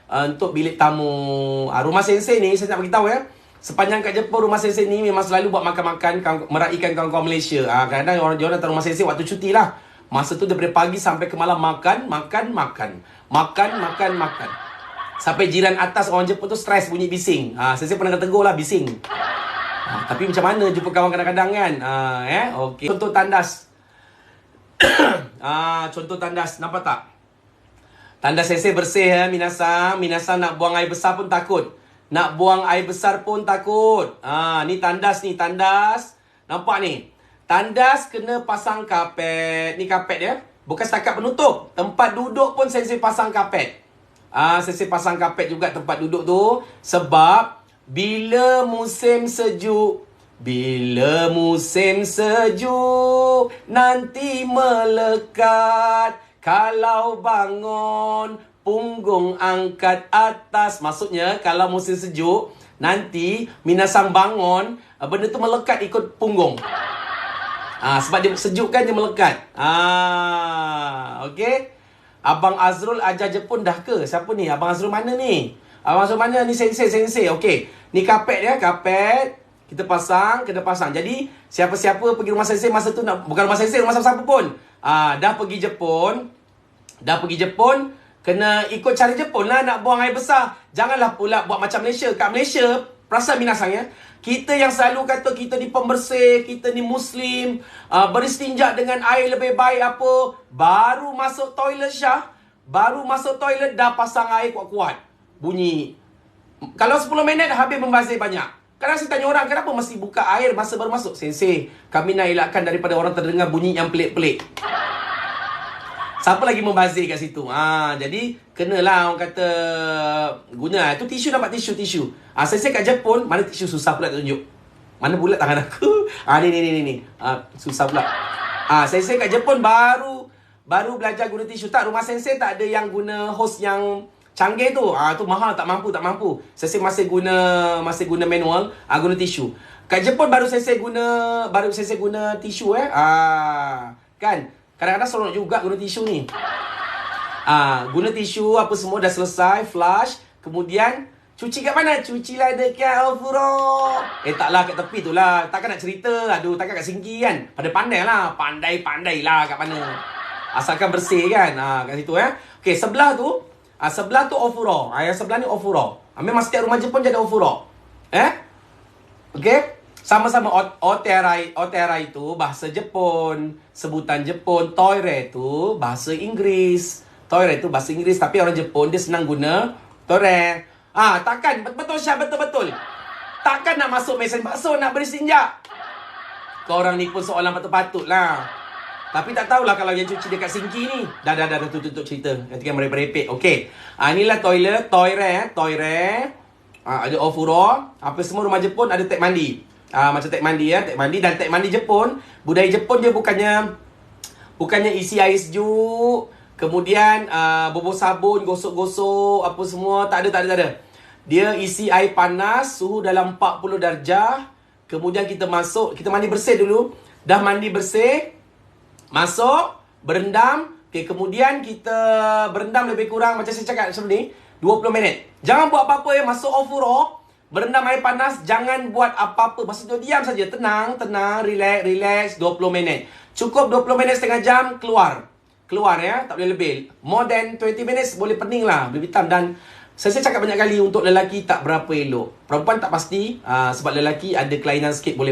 untuk bilik tamu. Rumah sensei ni saya nak beritahu ya. Sepanjang kat Jepun, rumah sensei ni memang selalu buat makan-makan, meraihkan kawan-kawan Malaysia. Kadang-kadang orang-orang datang rumah sensei waktu cuti lah. Masa tu daripada pagi sampai ke malam makan. Sampai jiran atas orang Jepun tu stres bunyi bising. Sensei pernah tegur lah bising. Tapi macam mana jumpa kawan kadang-kadang kan? Okey. Contoh tandas. Contoh tandas. Nampak tak? Tandas sensei bersih ya, minasang. Minasang nak buang air besar pun takut. Nak buang air besar pun takut. Ni tandas ni, tandas. Nampak ni? Tandas kena pasang kapet. Ni kapet dia. Bukan setakat penutup. Tempat duduk pun sensei pasang kapet. Sensei pasang kapet juga tempat duduk tu. Sebab bila musim sejuk, nanti melekat. Kalau bangun, punggung angkat atas. Maksudnya, kalau musim sejuk, nanti minasang bangun, benda tu melekat ikut punggung. Sebab dia sejuk kan, dia melekat. Okey. Abang Azrul ajar Jepun dah ke? Siapa ni? Abang Azrul mana ni? Abang Azrul mana ni? Sensei. Okey. Ni kapet dia, kapet. Kita pasang, kena pasang. Jadi, siapa-siapa pergi rumah sensei masa tu nak, bukan rumah sensei, rumah siapa-siapa pun. Dah pergi Jepun, kena ikut cara Jepun lah nak buang air besar. Janganlah pula buat macam Malaysia. Kat Malaysia, perasan minasang ya, kita yang selalu kata kita ni pembersih, kita ni Muslim, beristinja dengan air lebih baik apa. Baru masuk toilet Syah, baru masuk toilet dah pasang air kuat-kuat. Bunyi. Kalau 10 minit habis membazir banyak. Kadang saya tanya orang, kenapa mesti buka air masa baru masuk? Sensei, kami nak elakkan daripada orang terdengar bunyi yang pelik-pelik. Siapa lagi membazir kat situ? Jadi, kenalah orang kata guna. Itu tisu, nampak tisu. Sensei kat Jepun, mana tisu susah pula tunjuk. Mana pula tangan aku? Ni. Susah pula. Sensei kat Jepun baru belajar guna tisu. Tak, rumah sensei tak ada yang guna hose yang canggih tu. Tu mahal, tak mampu. Sensei masih guna manual, guna tisu. Kat Jepun baru sensei guna tisu kan? Kadang-kadang seronok juga guna tisu ni. Guna tisu apa semua dah selesai, flush. Kemudian, cuci kat mana? Cucilah dekat Ofuro. Taklah kat tepi tu lah. Takkan nak cerita. Aduh, takkan kat sinki kan? Pandai-pandai lah. Pandai-pandai lah kat mana. Asalkan bersih kan? Kat situ Okey, sebelah tu Ofuro. Yang sebelah ni Ofuro. Memang setiap rumah Jepun je ada Ofuro. Okey? Sama-sama Otera itu bahasa Jepun, sebutan Jepun. Toire itu bahasa Inggris. Toire itu bahasa Inggris, tapi orang Jepun dia senang guna toire. Takkan betul Syah, betul. Takkan nak masuk mesin basuh nak beristinja. Kau orang ni pun soalan patut-patut lah. Tapi tak tahulah kalau yang cuci dekat sinki ni. Dah tutup cerita. Nanti kan merepek-repek. Okey. Inilah toilet, toire. Ada Ofuro. Apa semua rumah Jepun ada tek mandi. Macam tek mandi tek mandi. Dan tek mandi Jepun, budaya Jepun dia bukannya isi air sejuk, kemudian bobol sabun, gosok-gosok apa semua, tak ada. Dia isi air panas, suhu dalam 40 darjah. Kemudian kita mandi bersih dulu. Dah mandi bersih, masuk, berendam. Kemudian kita berendam lebih kurang macam saya cakap macam ni, 20 minit. Jangan buat apa-apa masuk Ofuro. Berendam air panas, jangan buat apa-apa. Maksudnya diam saja, tenang, relax 20 minit. Cukup 20 minit, setengah jam, keluar ya, tak boleh lebih. More than 20 minutes boleh pening lah, boleh hitam. Dan saya cakap banyak kali, untuk lelaki tak berapa elok. Perempuan tak pasti, sebab lelaki ada kelainan sikit, boleh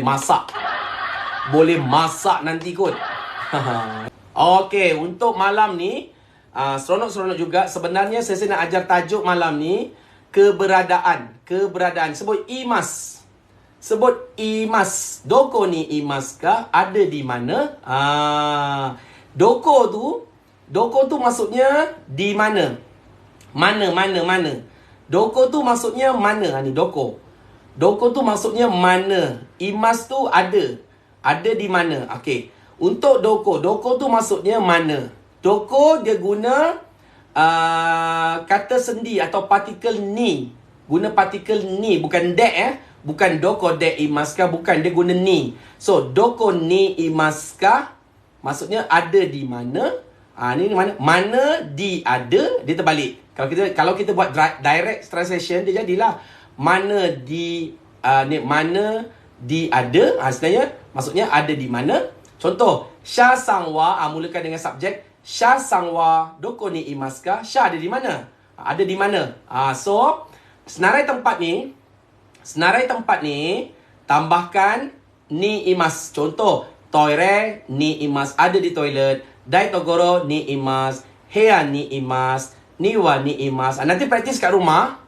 masak nanti kot. Okey, untuk malam ni seronok juga. Sebenarnya saya nak ajar tajuk malam ni keberadaan. Sebut imas. Doko ni imas kah? Ada di mana? Doko tu maksudnya di mana? Mana? Doko tu maksudnya mana? Ni doko. Doko tu maksudnya mana? Imas tu ada. Ada di mana? Okey. Untuk doko tu maksudnya mana? Doko dia guna kata sendi atau partikel ni. Guna partikel ni, bukan dek bukan doko dek imaska, bukan, dia guna ni. So doko ni imaska maksudnya ada di mana. Ni mana? Mana di ada, dia terbalik. Kalau kita buat direct translation, dia jadilah mana di mana di ada. Sebenarnya maksudnya ada di mana. Contoh, Sha sangwa, mulakan dengan subjek. Sha sangwa doko ni imaska? Sha ada di mana? Ada di mana? So senarai tempat ni tambahkan ni imas. Contoh, toire ni imas, ada di toilet. Dai togoro ni imas, hea ni imas, niwa ni imas. Nanti praktis kat rumah.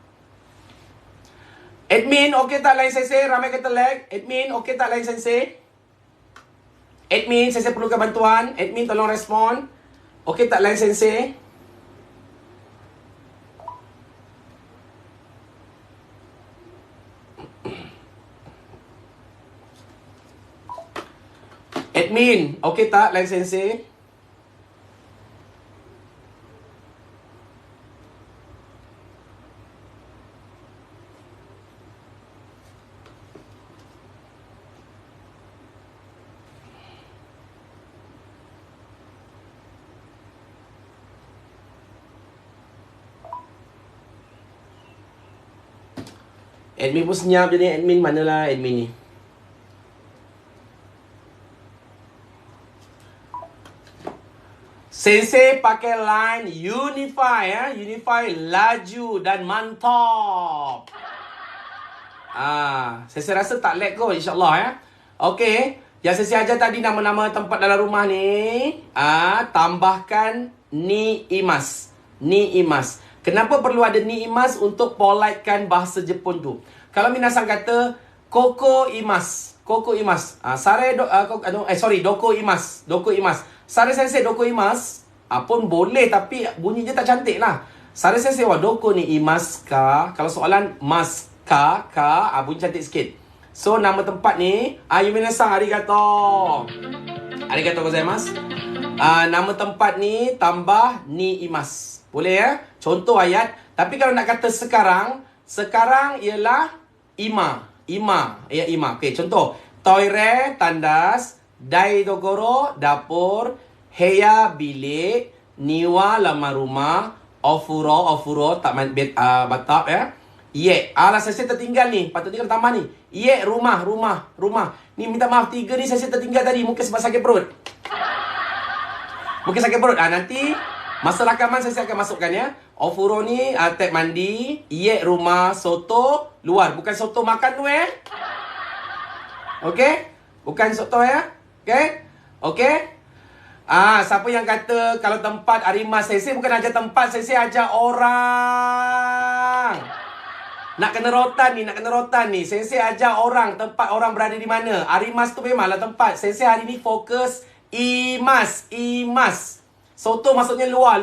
Admin, okey tak line sensei? Ramai kata lag. Admin, okey tak line sensei? Admin, sensei perlukan bantuan. Admin, tolong respon. Okey tak line sensei? Admin, okey tak line sensei? Admin pun senyap je ni. Admin manalah admin ni? Sensei pakai line Unify ya. Unify laju dan mantap. Sensei rasa tak lag kot, insyaAllah ya. Okey. Yang sensei ajar tadi nama-nama tempat dalam rumah ni. Tambahkan ni imas. Ni imas. Kenapa perlu ada ni imas? Untuk politekan bahasa Jepun tu. Kalau minasan kata koko imas. Koko imas. Doko imas. Doko imas. Sare sensei doko imas. Pun boleh tapi bunyi je tak cantik lah. Sare sensei wa doko ni imas ka? Kalau soalan mas ka, bunyi cantik sikit. So nama tempat ni minasan arigato. Arigato gozaimasu. Nama tempat ni tambah ni imas. Boleh ya? Contoh ayat. Tapi kalau nak kata sekarang, sekarang ialah ima. Ima. Ya, ima. Okey, contoh. Toire, tandas. Dai dogoro, dapur. Heya, bilik. Niwa, lamar rumah. Ofuro, batap ya. Ye. Alah, saya tertinggal ni. Patutnya kena tambah ni. Ye, rumah. Ni minta maaf, 3 ni saya tertinggal tadi. Mungkin sebab sakit perut. Nanti masa rakaman saya akan masukkan ya. Ofuro ni tap mandi, iye rumah, soto luar. Bukan soto makan tu Okey? Bukan soto ya. Okey? Siapa yang kata kalau tempat arimas, sensei bukan ajar tempat, sensei ajar orang. Nak kena rotan ni. Sensei ajar orang, tempat orang berada di mana. Arimas tu memanglah tempat. Sensei hari ni fokus imas. Soto maksudnya luar.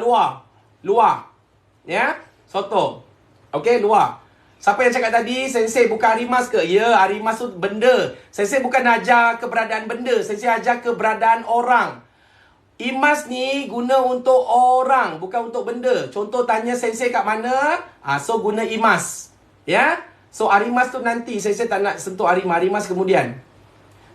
Ya? Soto. Okey, luar. Siapa yang cakap tadi, sensei bukan arimas ke? Ya, arimas tu benda. Sensei bukan ajar keberadaan benda. Sensei ajar keberadaan orang. Imas ni guna untuk orang, bukan untuk benda. Contoh tanya sensei kat mana? So guna imas. Ya? So arimas tu nanti. Sensei tak nak sentuh arimas kemudian.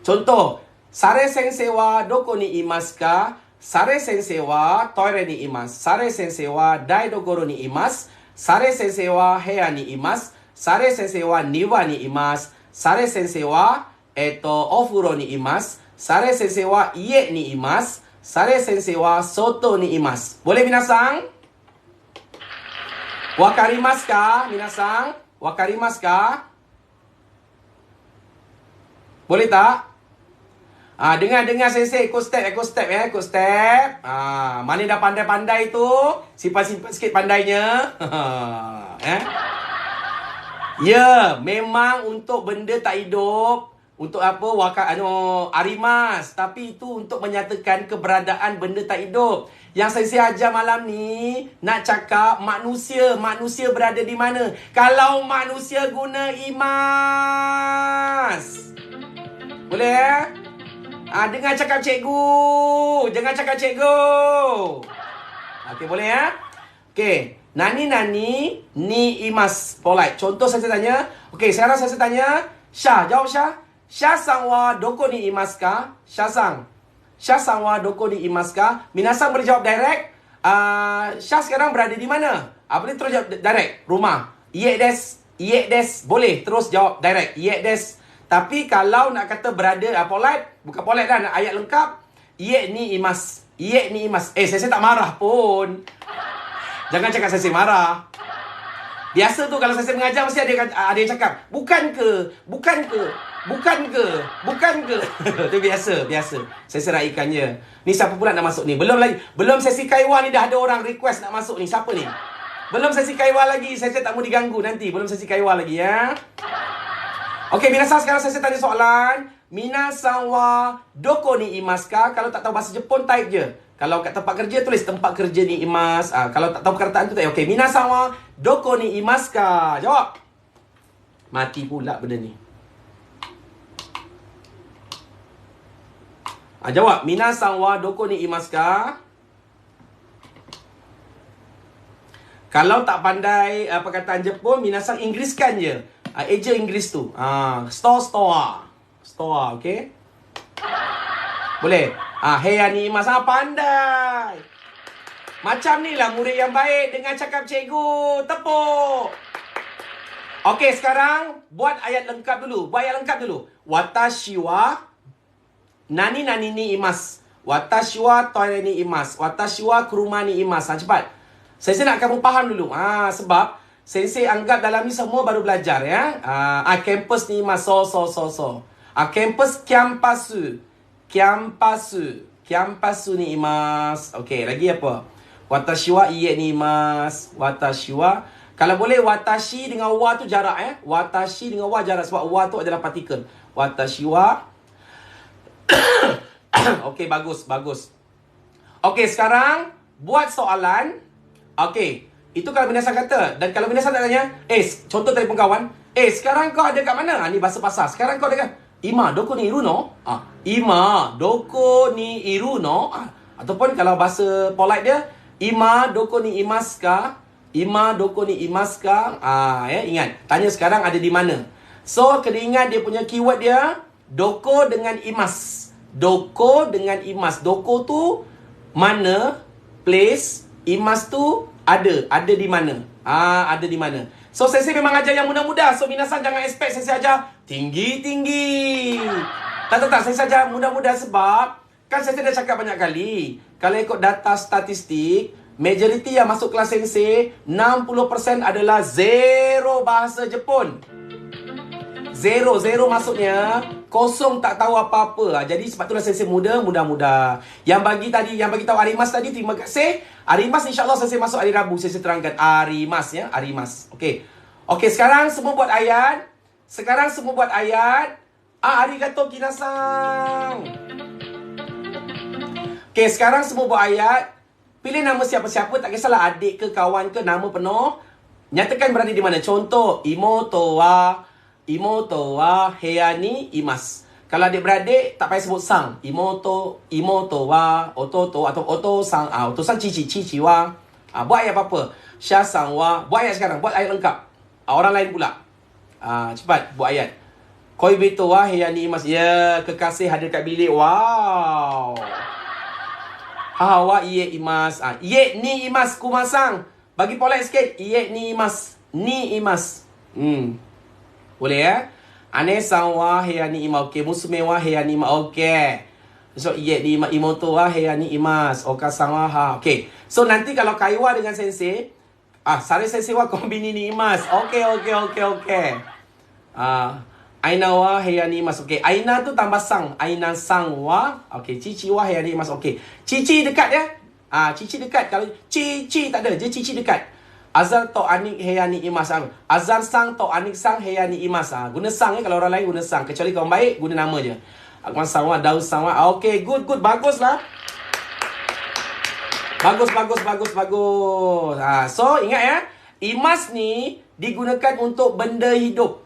Contoh. Sare sensei wa doko ni imasu ka? Sare sensei wa toire ni imasu. Sare sensei wa dai dogoro ni imasu. Sare sensei wa heya ni imasu. Sare sensei wa niwa ni imasu. Sare sensei wa ofuro ni imasu. Sare sensei wa ie ni imasu. Sare sensei wa soto ni imasu. Boleh minasan? Wakarimasu ka? Minasan? Wakarimasu ka? Boleh tak? Dengar sensei, ikut step ya, ikut step. Mana dah pandai-pandai tu, simpan-simpan sikit pandainya. Ya, memang untuk benda tak hidup, untuk apa? Arimas, tapi itu untuk menyatakan keberadaan benda tak hidup. Yang sensei ajar malam ni nak cakap manusia berada di mana? Kalau manusia guna imas. Boleh ya? Dengar cakap cikgu. Jangan cakap cikgu. Okey, boleh ya? Okey. Nani, ni imas. Polite. Contoh saya tanya. Okey, sekarang saya tanya. Syah, jawab Syah. Syah-san wa doko ni imasu ka? Syah-san. Syah-san wa doko ni imasu ka? Minasan boleh jawab direct. Syah sekarang berada di mana? Boleh terus jawab direct. Rumah. Iye des. Boleh terus jawab direct. Iye des. Tapi kalau nak kata berada, polite, bukan polite dah, nak ayat lengkap. Iye ni imas. Saya tak marah pun. Jangan cakap saya marah. Biasa tu kalau saya mengajar mesti ada yang cakap, bukan ke? Bukan ke? Bukan ke? Bukan ke? Tu biasa. Saya seraikannya. Ni siapa pula nak masuk ni? Belum sesi kaiwa ni dah ada orang request nak masuk ni. Siapa ni? Belum sesi kaiwa lagi. Saya tak mau diganggu nanti. Belum sesi kaiwa lagi ya. Okey, minasan sekarang saya tanya soalan. Minasan wa doko ni imasu ka? Kalau tak tahu bahasa Jepun type je. Kalau kat tempat kerja tulis tempat kerja ni imas. Kalau tak tahu perkataan tu tak okey. Minasan wa doko ni imasu ka? Jawab. Mati pula benda ni. Jawab. Minasan wa doko ni imasu ka? Kalau tak pandai perkataan Jepun, minasan Inggeriskan je. Eja Inggeris tu. Store, okey? Boleh? Heya ni imas. Pandai. Macam ni lah murid yang baik dengan cakap cikgu. Tepuk. Okey, sekarang buat ayat lengkap dulu. Watashi wa nani ni imas. Watashi wa toire ni imas. Watashi wa kuruma ni imas. Cepat. Saya nak kamu faham dulu. Sebab sensei anggap dalam ni semua baru belajar ya. Campus ni imas. Campus Kyampasu ni imas. Okey, lagi apa? Watashi wa iye ni imas. Watashi wa. Kalau boleh watashi dengan wa tu jarak ya. Watashi dengan wa jarak sebab wa tu adalah partikel. Watashi wa. Okey, bagus. Okey, sekarang buat soalan. Okey, itu kalau minasan kata. Dan kalau minasan tak tanya, contoh telefon kawan. Sekarang kau ada kat mana? Ni bahasa pasar. Sekarang kau ada kat Ima doko ni iru no? Ima doko ni iru no? Ataupun kalau bahasa polite dia, Ima doko ni imasu ka? Ima doko ni imasu ka? Ingat, tanya sekarang ada di mana. So, kena ingat dia punya keyword dia doko dengan imas. Doko dengan imas. Doko tu mana, place, imas tu ada di mana. Ada di mana. So, sensei memang ajar yang mudah-mudah. So, minasan jangan expect sensei ajar tinggi-tinggi. Tak. Sensei ajar mudah-mudah sebab kan sensei dah cakap banyak kali. Kalau ikut data statistik, majoriti yang masuk kelas sensei, 60% adalah zero bahasa Jepun. Zero maksudnya kosong, tak tahu apa-apa. Jadi sebab itulah sensei mudah-mudah. Yang bagi tahu Arimas tadi, terima kasih. Arimas insya-Allah sensei masuk hari Rabu, sensei terangkan Arimas ya, Arimas. Okey, sekarang semua buat ayat. Arigatou kinasang. Okey, sekarang semua buat ayat. Pilih nama siapa-siapa, tak kisahlah adik ke kawan ke, nama penuh. Nyatakan berada di mana. Contoh, Imoto wa heya ni imasu. Kalau adik-beradik, tak payah sebut sang. Imoto wa ototo atau oto-san. Oto-san cici wa. Buat ayat apa-apa. Sha-san wa. Buat ayat sekarang. Buat ayat lengkap. Orang lain pula. Cepat. Buat ayat. Koibito wa heya ni imasu. Ya, kekasih hadir kat bilik. Wow. Wa iye imasu. Iye ni imasu kumasang. Bagi polite sikit. Iye ni imasu. Ni imasu. Boleh ya? Ane-san wa heya ni imasu. Okey. Musume wa heya ni imasu. Okey. So, iye ni imoto wa heya ni imasu. Oka-san wa ha. Okey. So, nanti kalau kaiwa dengan sensei. Sare sensei wa kombini ni imasu. Okey. Aina wa heya ni imasu. Okey. Aina tu tambah sang. Aina-san wa. Okey. Cici wa heya ni imasu. Okey. Cici dekat ya? Cici dekat. Kalau cici tak ada. Dia cici dekat. Azar to anik heya ni imasu. Azar sang to anik sang heya ni imasu. Guna sang ya. Kalau orang lain guna sang. Kecuali kawan baik, guna nama je. Akwan sang wa, daus sang wa. Okey, good. Baguslah. Bagus. So, ingat ya. Imas ni digunakan untuk benda hidup.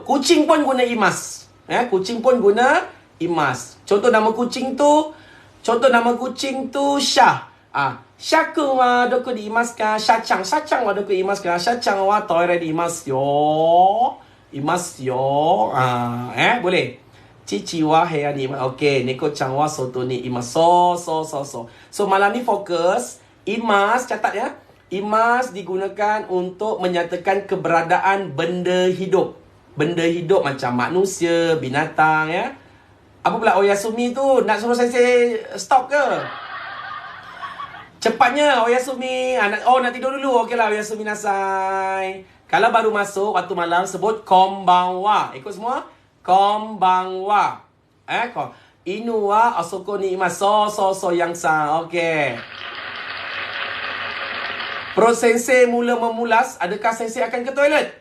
Kucing pun guna imas. Kucing pun guna imas. Contoh nama kucing tu Syah. Syakun wa doko di imasu ka? Syacang wa doko di imasu ka? Syacang wa toire di imasu yo. Boleh. Cici wa heya ni imasu. Okey, neko-chan wa soto ni imasu. So, malam ni fokus. Imas, catat ya. Imas digunakan untuk menyatakan keberadaan benda hidup. Benda hidup macam manusia, binatang ya. Apa pula Oyasumi tu? Nak suruh sensei stop ke? Cepatnya, Oyasumi. Nak tidur dulu. Okeylah, Oyasumi nasai. Kalau baru masuk waktu malam, sebut konbanwa. Ikut semua? Konbanwa. Inu wa asoko ni imasu. So yang sa. Okey. Perut sensei mula memulas, adakah sensei akan ke toilet?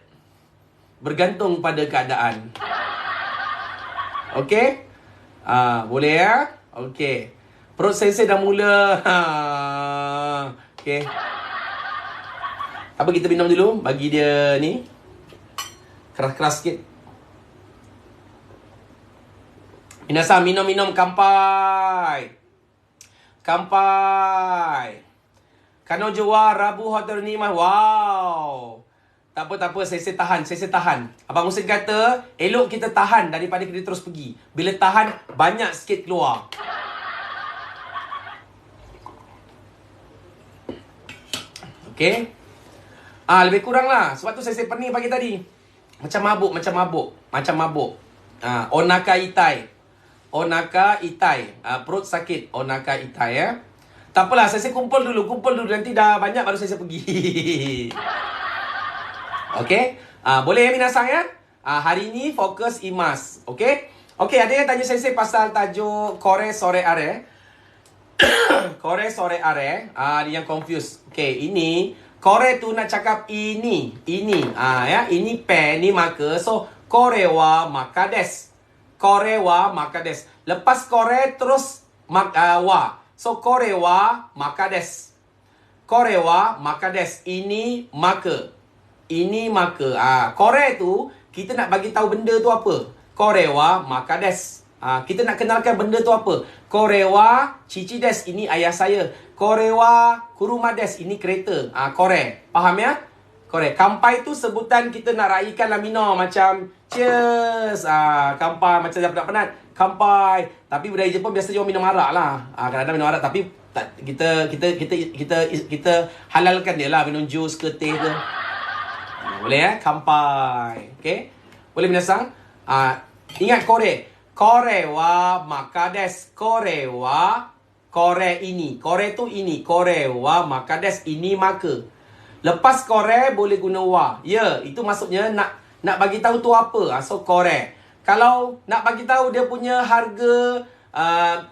Bergantung pada keadaan. Okey? Boleh ya? Okey. Perut sensei dah mula. Okey. Apa kita minum dulu? Bagi dia ni. Keras-keras sikit. Minasan, minum-minum. Kampai. Kampai. Kanojo wa Rabu hotel ni mah. Wow. Tak apa. Sensei tahan. Abang Husin kata, elok kita tahan daripada kita terus pergi. Bila tahan, banyak sikit keluar. Okey. Lebih kurang lah. Sebab tu saya pening pagi tadi. Macam mabuk. Onaka itai. Perut sakit. Onaka itai ya. Tak apalah, saya kumpul dulu. Nanti dah banyak baru saya pergi. Okey. Boleh ya minasang ya? Hari ni fokus imas. Okey. Okey, ada yang tanya saya pasal tajuk Kore Sore Are. Kore Sore Are. Dia yang confused. Okey, ini Kore tu nak cakap ini. Ya, ini pen, ni maka. So, kore wa maka des. Lepas kore terus wa. So, kore wa maka des. Ini maka. Kore tu kita nak bagi tahu benda tu apa. Kore wa maka des. Kita nak kenalkan benda tu apa. Kore wa chichi des, ini ayah saya. Kore wa kuruma des, ini kereta. Kore. Faham ya? Kore. Kampai tu sebutan kita nak raikan lah minum. Macam cheers. Kampai macam dah penat. Kampai. Tapi budaya Jepun biasa dia minum arak lah. Kadang-kadang minum arak tapi kita halalkan dia lah minum jus ke teh ke. Boleh ya? Kampai. Okey. Boleh minasang? Ingat kore. Kore wa maka des. Kore ini. Kore tu ini. Kore wa maka des. Ini maka. Lepas kore boleh guna wa. Ya, itu maksudnya nak bagi tahu tu apa. So kore. Kalau nak bagi tahu dia punya harga,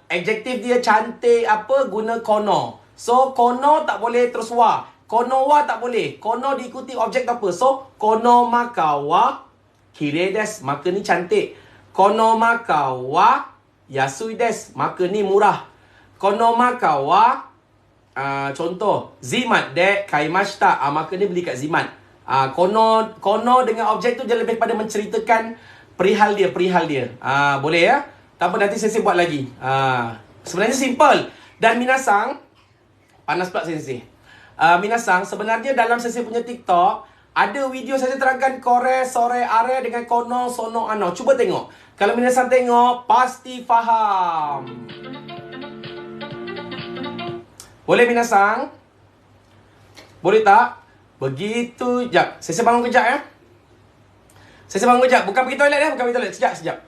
adjektif dia cantik apa, guna kono. So kono tak boleh terus wa. Kono wa tak boleh. Kono diikuti objek apa. So kono maka wa kirei desu. Maka ni cantik. Kono maka wa yasui desu. Maka ni murah. Kono maka wa contoh Zimat de kaimashita. Maka ni beli kat Zimat. Kono dengan objek tu dia lebih pada menceritakan perihal dia. Boleh ya? Tak apa, nanti sensei buat lagi. Sebenarnya simple. Dan minasang, panas pula sensei. Minasang, sebenarnya dalam sensei punya TikTok ada video saya terangkan kore sore are dengan kono sono ano. Cuba tengok. Kalau minasang tengok, pasti faham. Boleh minasang? Boleh tak? Begitu. Sekejap. Saya bangun kejap ya. Bukan pergi toilet ya. Sekejap.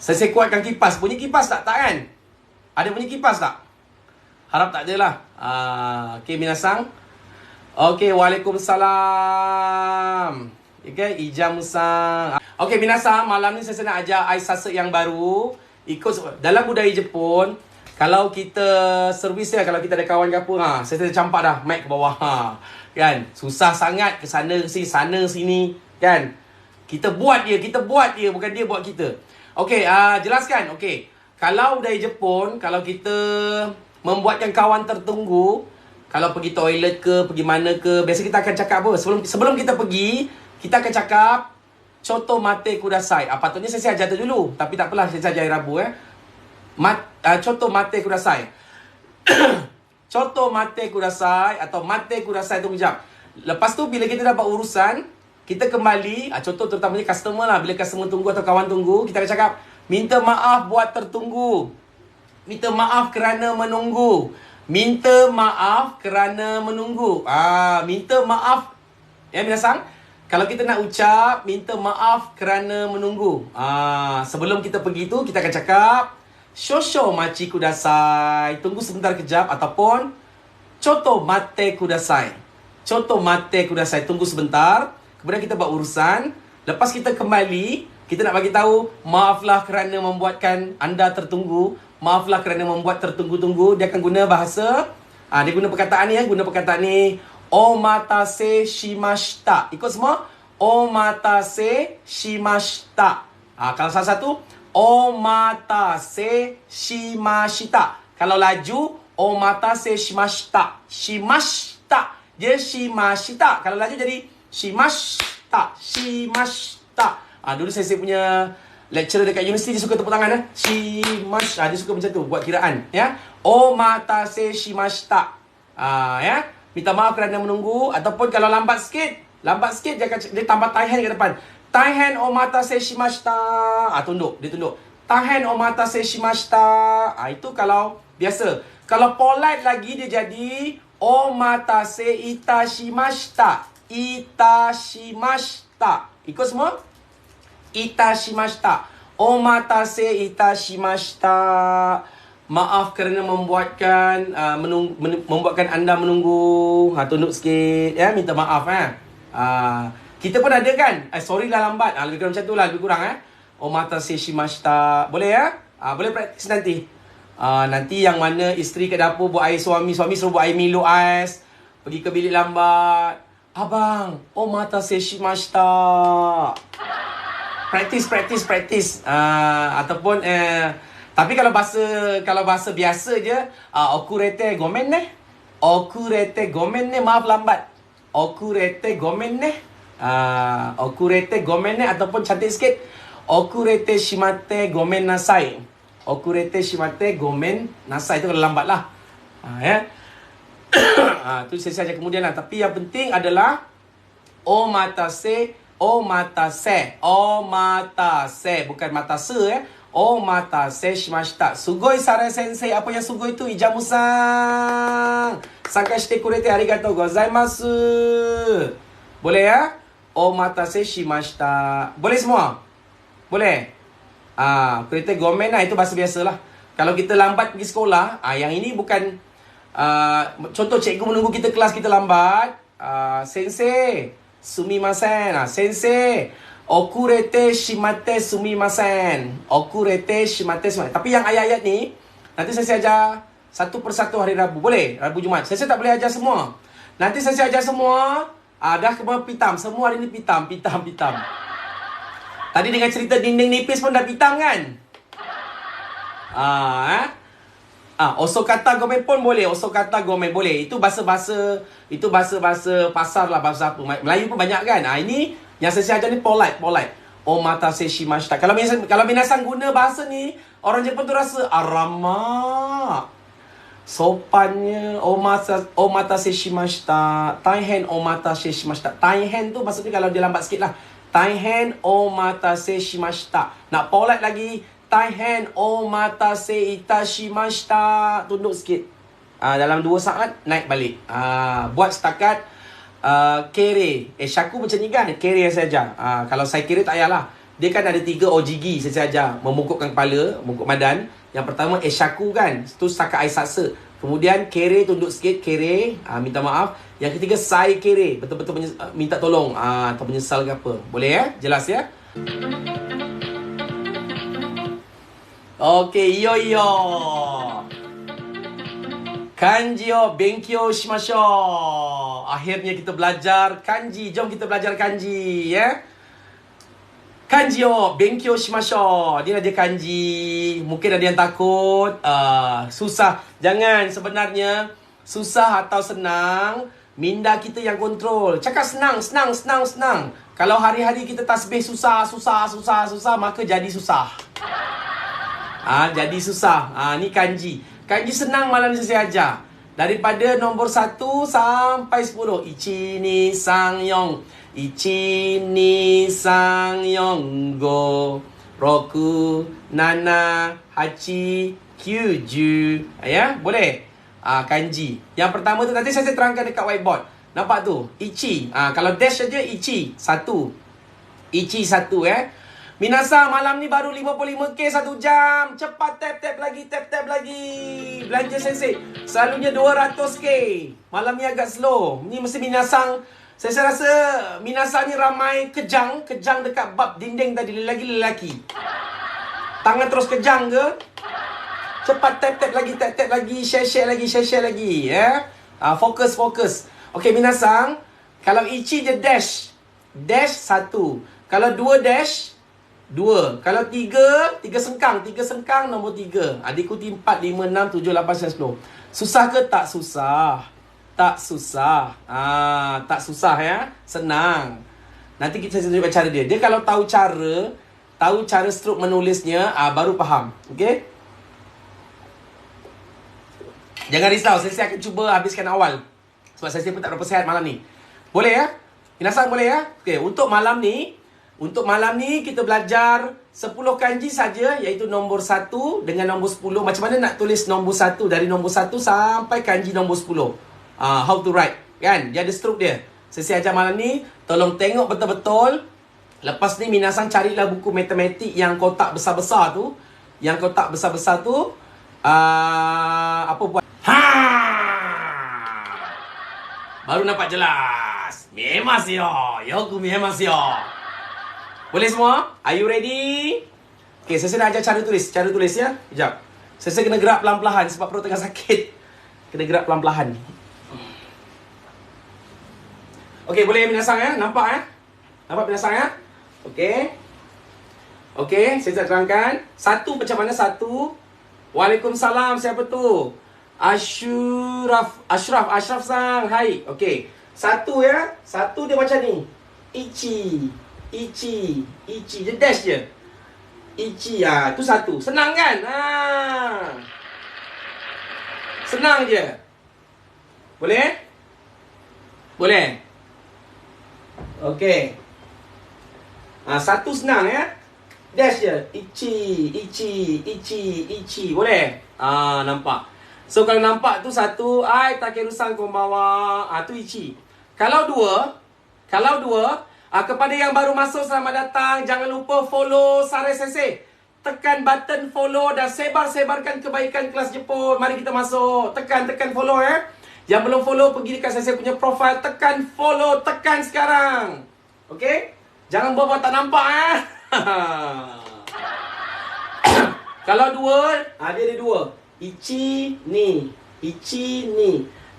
Saya kuatkan kipas. Bunyi kipas tak? Tak kan? Ada bunyi kipas tak? Harap tak ada lah. Okey, minasang. Okey, waalaikumsalam. Okay, ijam-san. Okey, minasang. Malam ni saya nak ajar aisase yang baru. Ikut dalam budaya Jepun. Kalau kita servis ya, kalau kita ada kawan ke apa, saya campak dah mic ke bawah. Kan? Susah sangat ke sana sini. Kan? Kita buat dia. Bukan dia buat kita. Okey, jelaskan. Okey. Kalau budaya Jepun, kalau kita membuatkan kawan tertunggu, kalau pergi toilet ke, pergi mana ke, biasa kita akan cakap apa? Sebelum kita pergi, kita akan cakap Choto mate kudasai. Patutnya saya ajar tu dulu, tapi tak apalah, saya ajar hari Rabu Choto mate kudasai. Choto mate kudasai atau mate kudasai tu kejap. Lepas tu bila kita dapat urusan, kita kembali, contoh terutamanya customer lah. Bila customer tunggu atau kawan tunggu, kita akan cakap, minta maaf buat tertunggu. Minta maaf kerana menunggu. Minta maaf kerana menunggu. Minta maaf. Ya, minasang. Kalau kita nak ucap, minta maaf kerana menunggu. Sebelum kita pergi tu, kita akan cakap, Shosho machi kudasai. Tunggu sebentar kejap. Ataupun, Choto mate kudasai. Choto mate kudasai. Tunggu sebentar. Kemudian kita buat urusan. Lepas kita kembali, kita nak bagi tahu, maaflah kerana membuatkan anda tertunggu. Maaflah kerana membuat tertunggu-tunggu. Dia akan guna bahasa, dia guna perkataan ni, guna perkataan ni. Omatase shimashita. Ikut semua. Omatase shimashita. Kalau salah satu, omatase shimashita. Kalau laju, omatase shimashita. Shimashita. Dia shimashita. Kalau laju jadi shimashita. Shimashita. Dulu saya punya lecturer dekat universiti, dia suka tepuk tangan. Shimashita. Dia suka macam tu, buat kiraan. Ya. Omatase shimashita. Ya. Minta maaf kerana menunggu. Ataupun kalau lambat sikit, dia tambah taihan ke depan. Taihen omatase shimashita. Tunduk. Dia tunduk. Taihen omatase shimashita. Itu kalau biasa. Kalau polite lagi, dia jadi omatase itashimashita. Itashimashita. Ikut semua? Itashimashita. Omatase itashimashita. Maaf kerana membuatkan membuatkan anda menunggu. Tunduk sikit. Ya, minta maaf. Kita pun ada kan? Sorry lah lambat. Lebih kurang macam tu lah. Lebih kurang. Omatase shimashita. Boleh ya? Boleh praktis nanti. Nanti yang mana isteri kat dapur buat air suami suruh buat air Milo ais. Pergi ke bilik lambat. Abang, omatase shimashita. Praktis. Ataupun tapi kalau bahasa biasa je, okurete gomen ne. Okurete gomen ne, maaf lambat. Okurete gomen ne. Okurete gomen ne, ataupun cantik sikit, okurete shimate gomen nasai. Okurete shimate gomen nasai. Itu kalau lambat lah. Ya. Tu saya saja kemudian lah. Tapi yang penting adalah omatase. Bukan matase. Omatase shimashita. Sugoi sarai sensei. Apa yang sugoi itu? Ijamu-san. Sakai shite kurete arigatou gozaimasu. Boleh ya? Omatase shimashita. Boleh semua? Boleh? Kurete gomen lah. Itu bahasa biasa lah. Kalau kita lambat pergi sekolah, yang ini bukan contoh cikgu menunggu kita kelas, kita lambat. Sensei, sumimasen. Sensei, okurete shimate sumimasen. Okurete shimate sumimasen. Tapi yang ayat-ayat ni, nanti saya ajar satu persatu hari Rabu. Boleh? Rabu Jumaat. Saya tak boleh ajar semua. Nanti saya ajar semua. Dah kemana pitam. Semua hari ni pitam. Tadi dengan cerita dinding nipis pun dah pitam kan? Osokata gomen pun boleh. Osokata gomen boleh. Itu bahasa-bahasa pasar lah, bahasa apa. Melayu pun banyak kan? Ini yang saya ajar ni polite. Omatase shimashita. Kalau minasan guna bahasa ni, orang Jepun tu rasa aramak. Sopannya omatase shimashita. Taihen omatase shimashita. Taihen tu maksudnya kalau dia lambat sikit lah. Taihen omatase shimashita. Nak polite lagi, Taihen omatase itashimashita. Tunduk sikit. Dalam 2 saat naik balik. Buat setakat kere. Shaku macam ni kan? Kere yang saya ajar. Kalau saya kere tak payahlah. Dia kan ada 3 ojigi saya ajar. Memungkukkan kepala, memungkuk badan. Yang pertama shaku kan? Itu setakat air saksa. Kemudian kere, tunduk sikit. Kere, minta maaf. Yang ketiga sai kere. Betul-betul minta tolong. Atau menyesal ke apa. Boleh ya? Jelas ya? Okey, iyo. Kanji o benkyou shimashou. Akhirnya kita belajar kanji. Jom kita belajar kanji, ya. Kanji o benkyou shimashou. Dia ada kanji. Mungkin ada yang takut. Susah. Jangan, sebenarnya susah atau senang, minda kita yang kontrol. Cakap senang. Kalau hari-hari kita tasbih susah, maka jadi susah. Jadi susah. Ni kanji. Kanji senang malam ni saya ajar. Daripada nombor 1 sampai 10. Ichi, ni, sang, yong. Ichi, ni, sang, yong, go. Roku, nana, hachi, kyuju. Ya, boleh? kanji. Yang pertama tu nanti saya terangkan dekat whiteboard. Nampak tu? Ichi. Kalau dash saja Ichi 1. Ichi 1 Minasa, malam ni baru 55k 1 jam. Cepat tap lagi. Belanja sensei. Selalunya 200k. Malam ni agak slow. Ni mesti minasang. Saya rasa minasang ni ramai kejang dekat bab dinding tadi. Lelaki. Tangan terus kejang ke? Cepat tap lagi, share lagi fokus. Okey minasang, kalau Ichi je dash 1. Kalau 2 dash 2. Kalau 3 sengkang nombor 3. Diikuti 4, 5, 6, 7, 8, 9, 10. Susah ke? Tak susah. Tak susah senang. Nanti kita tunjuk cara dia. Dia kalau tahu cara strok menulisnya, baru faham. Okey? Jangan risau, saya akan cuba habiskan awal. Sebab saya pun tak berapa sihat malam ni. Boleh ya? Minasang boleh ya? Okey, untuk malam ni kita belajar 10 kanji saja, iaitu nombor 1 dengan nombor 10. Macam mana nak tulis nombor 1 dari nombor 1 sampai kanji nombor 10. How to write, kan? Dia ada strok dia. Saya ajar malam ni, tolong tengok betul-betul. Lepas ni minasang carilah buku matematik yang kotak besar-besar tu. Apa buat? Baru nampak jelas. Yoku miemasu. Boleh semua? Are you ready? Okay, saya nak ajar cara tulis ya. Sekejap. Saya kena gerak pelan-pelan sebab perut tengah sakit. Kena gerak pelan-pelan. Okay, boleh minasang ya? Nampak minasang ya? Okay, saya terangkan. 1 macam mana 1? Waalaikumsalam, siapa tu? Ashraf sang. Hai. Okey. 1 ya. 1 dia macam ni. Ichi. Dia dash je. Ichi tu 1. Senang kan? Senang je. Boleh? Okey. 1 senang ya. Dash je. Ichi. Boleh? Nampak. So kalau nampak tu 1, Takeru-san konbanwa. Tu Ichi. Kalau 2, kepada yang baru masuk, selamat datang. Jangan lupa follow Sarai Sensei. Tekan button follow dan sebarkan kebaikan kelas Jepun. Mari kita masuk. Tekan follow ya. Yang belum follow, pergi dekat Sensei punya profile. Tekan follow. Tekan sekarang. Okey? Jangan buat tak nampak Kalau 2, dia ada 2. Ichi ni.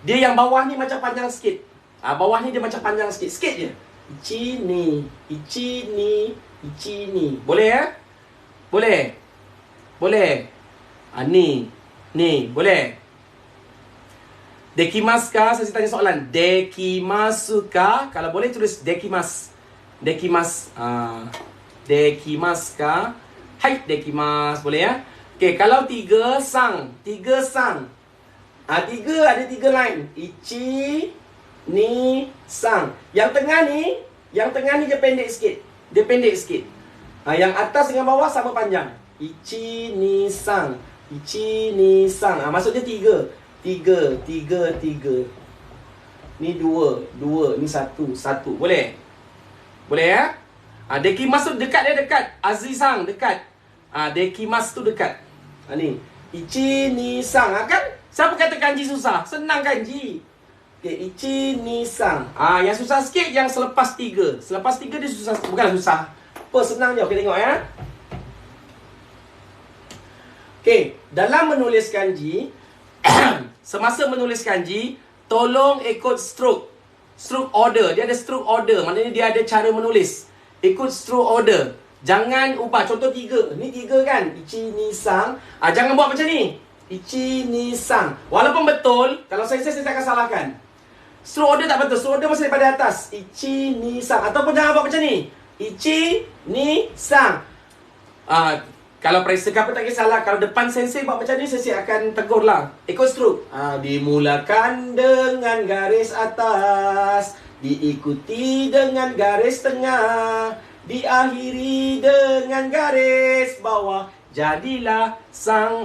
Dia yang bawah ni macam panjang sikit. Bawah ni dia macam panjang sikit. Sikit je. Ichi ni. Boleh ya? Boleh. Ni. Boleh. Dekimasu ka? Saya tanya soalan. Dekimasu ka? Kalau boleh tulis dekimasu. Dekimasu ka? Hai, dekimasu. Boleh ya? Okey, kalau 3 sang. 3 ada 3 line. Ichi ni sang. Yang tengah ni dia pendek sikit. Yang atas dengan bawah sama panjang. Ichi ni sang. Maksudnya 3. Ni 2, ni 1. Boleh ya? Dekimasu dekat. Azizang dekat. Dekimasu tu dekat. Ni. Ichi ni sang. Kan? Siapa kata kanji susah? Senang kanji. Okay, ichi ni sang. Yang susah sikit yang selepas 3. Selepas 3 dia susah. Bukanlah susah. Senang je. Okey, tengok ya. Okey, dalam menulis kanji, semasa menulis kanji, tolong ikut stroke order. Dia ada stroke order. Maknanya dia ada cara menulis. Ikut stroke order. Jangan ubah. Contoh 3. Ni 3 kan? Ichi ni sang. Jangan buat macam ni. Ichi ni sang. Walaupun betul, kalau saya akan salahkan. Stroke order tak betul. Stroke order masih daripada atas. Ichi ni sang. Ataupun jangan buat macam ni. Ichi ni sang. Kalau periksa apa tak kisahlah. Kalau depan sensei buat macam ni, sensei akan tegur lah. Ikut stroke. Dimulakan dengan garis atas, diikuti dengan garis tengah, diakhiri dengan garis bawah. Jadilah sang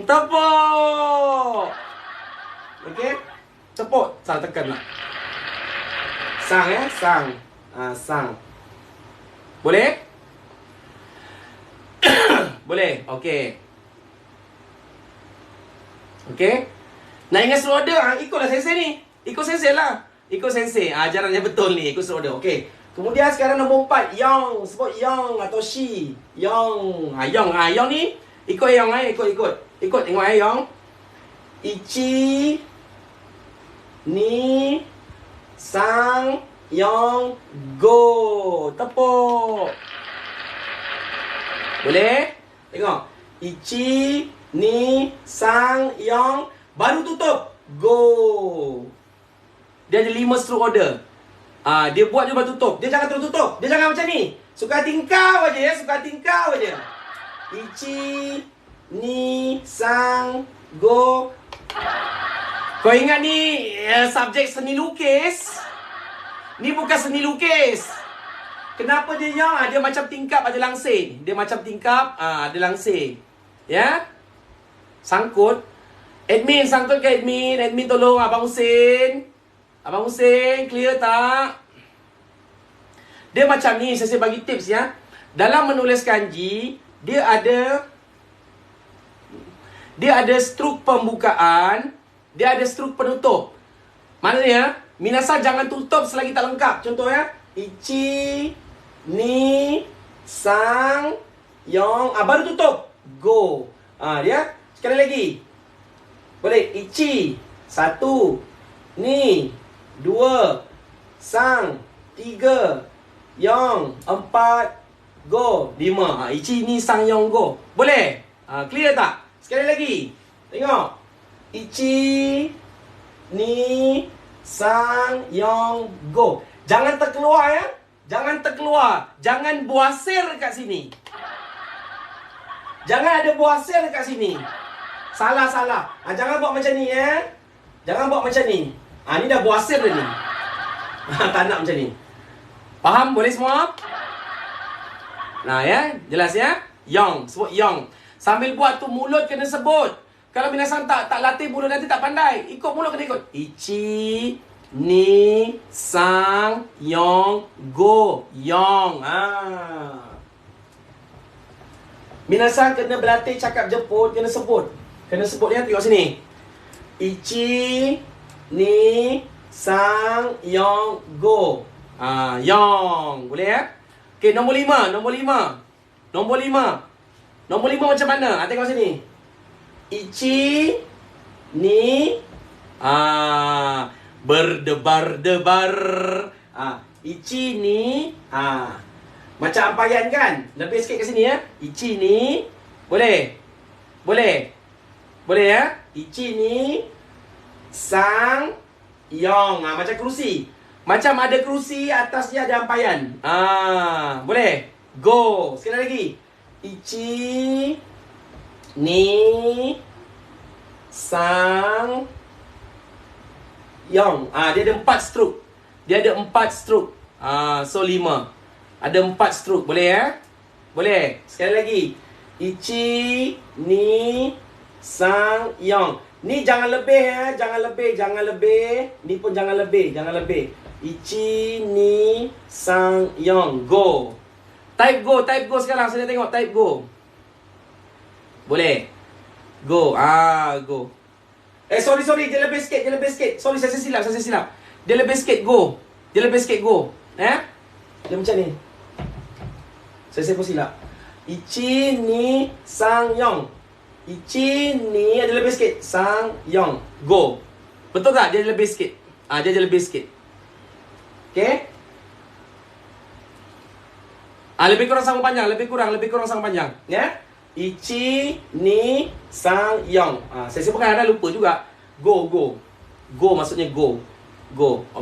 tepuk. Okey. Tepuk. Sang tekan lah. Sang ya, sang. Sang. Boleh? Boleh. Okey. Okey. Nak ingat slow order, ikutlah sensei ni. Ikut sensei lah. Ikut sensei. Ajarannya betul ni. Ikut slow order. Okey. Kemudian sekarang nombor 4. Yang. Sebut yang atau she. Yang. Yang. Yang ni. Ikut yang. Ikut. Ikut tengok yang. Ichi. Ni. Sang. Yang. Go. Tepuk. Boleh? Tengok. Ichi. Ni. Sang. Yang. Baru tutup. Go. Dia ada 5 stroke order. Dia buat je baru tutup. Dia jangan terus tutup. Dia jangan macam ni. Suka tingkau aja ya. Suka tingkau aja. Ichi. Ni. Sang. Go. Kau ingat ni subjek seni lukis? Ni bukan seni lukis. Kenapa dia yang? Dia macam tingkap ada langsir. Dia macam tingkap ada langsir. Ya? Sangkut. Admin, sangkut ke admin? Admin tolong Abang Husin. Abang Husin, clear tak? Dia macam ni, saya bagi tips ya. Dalam menulis kanji, dia ada struk pembukaan, dia ada struk penutup. Maknanya, minasan jangan tutup selagi tak lengkap. Contoh ya. Ichi, ni, sang, yang. Baru tutup. Go. Dia. Sekali lagi. Boleh. Ichi. 1. Ni. 2. Sang. 3. Yang. 4. Go. 5. Ichi, ni, sang, yang, go. Boleh? Clear tak? Sekali lagi. Tengok. Ichi. Ni. Sang. Yang. Go. Jangan terkeluar ya. Jangan terkeluar. Jangan buasir kat sini. Jangan ada buasir kat sini. Salah. Jangan buat macam ni ya. Jangan buat macam ni. Ni dah buasir dah ni. Tak nak macam ni. Faham? Boleh semua? Nah ya. Jelas ya. Yang. Sebut yang. Sambil buat tu mulut kena sebut. Kalau binasan tak latih mulut nanti tak pandai. Ikut mulut kena ikut. Ichi. Ni. Sang. Yang. Go. Yang. Minasan kena berlatih cakap Jepun. Kena sebut. Kena sebut ya. Tengok sini. Ichi. Ni. Sang. Yang. Go. Yang. Boleh ya. Okay, nombor 5. Nombor 5 macam mana? Tengok sini. Ichi. Ni. Berdebar-debar. Ichi ni. Macam ampayan kan? Lebih sikit ke sini ya. Ichi ni. Boleh? Boleh ya? Ichi ni. Sang. Yang. Macam kerusi. Macam ada kerusi, atasnya ada ampayan. Boleh? Go. Sekali lagi. Ichi. Ni. Sang. Yang. Dia ada 4 stroke. So 5. Ada 4 stroke. Boleh ya? Boleh. Sekali lagi. Ichi. Ni. Sang. Yang. Ni jangan lebih ya. Jangan lebih. Ni pun jangan lebih. Ichi. Ni. Sang. Yang. Go. Type go sekarang. Saya tengok type go. Boleh. Go. Go. Sorry. Dia lebih sikit. Sorry, saya silap. Dia lebih sikit go. Dia macam ni. Saya pun silap. Ichi, ni, sang, yang. Ichi, ni, ada lebih sikit. Sang, yang. Go. Betul tak? Dia lebih sikit. Dia lebih sikit. Okay? Lebih kurang sama panjang. Ya? Ichi, ni, sang, yang. Saya sebutkan ada lupa juga. Go. Go maksudnya go.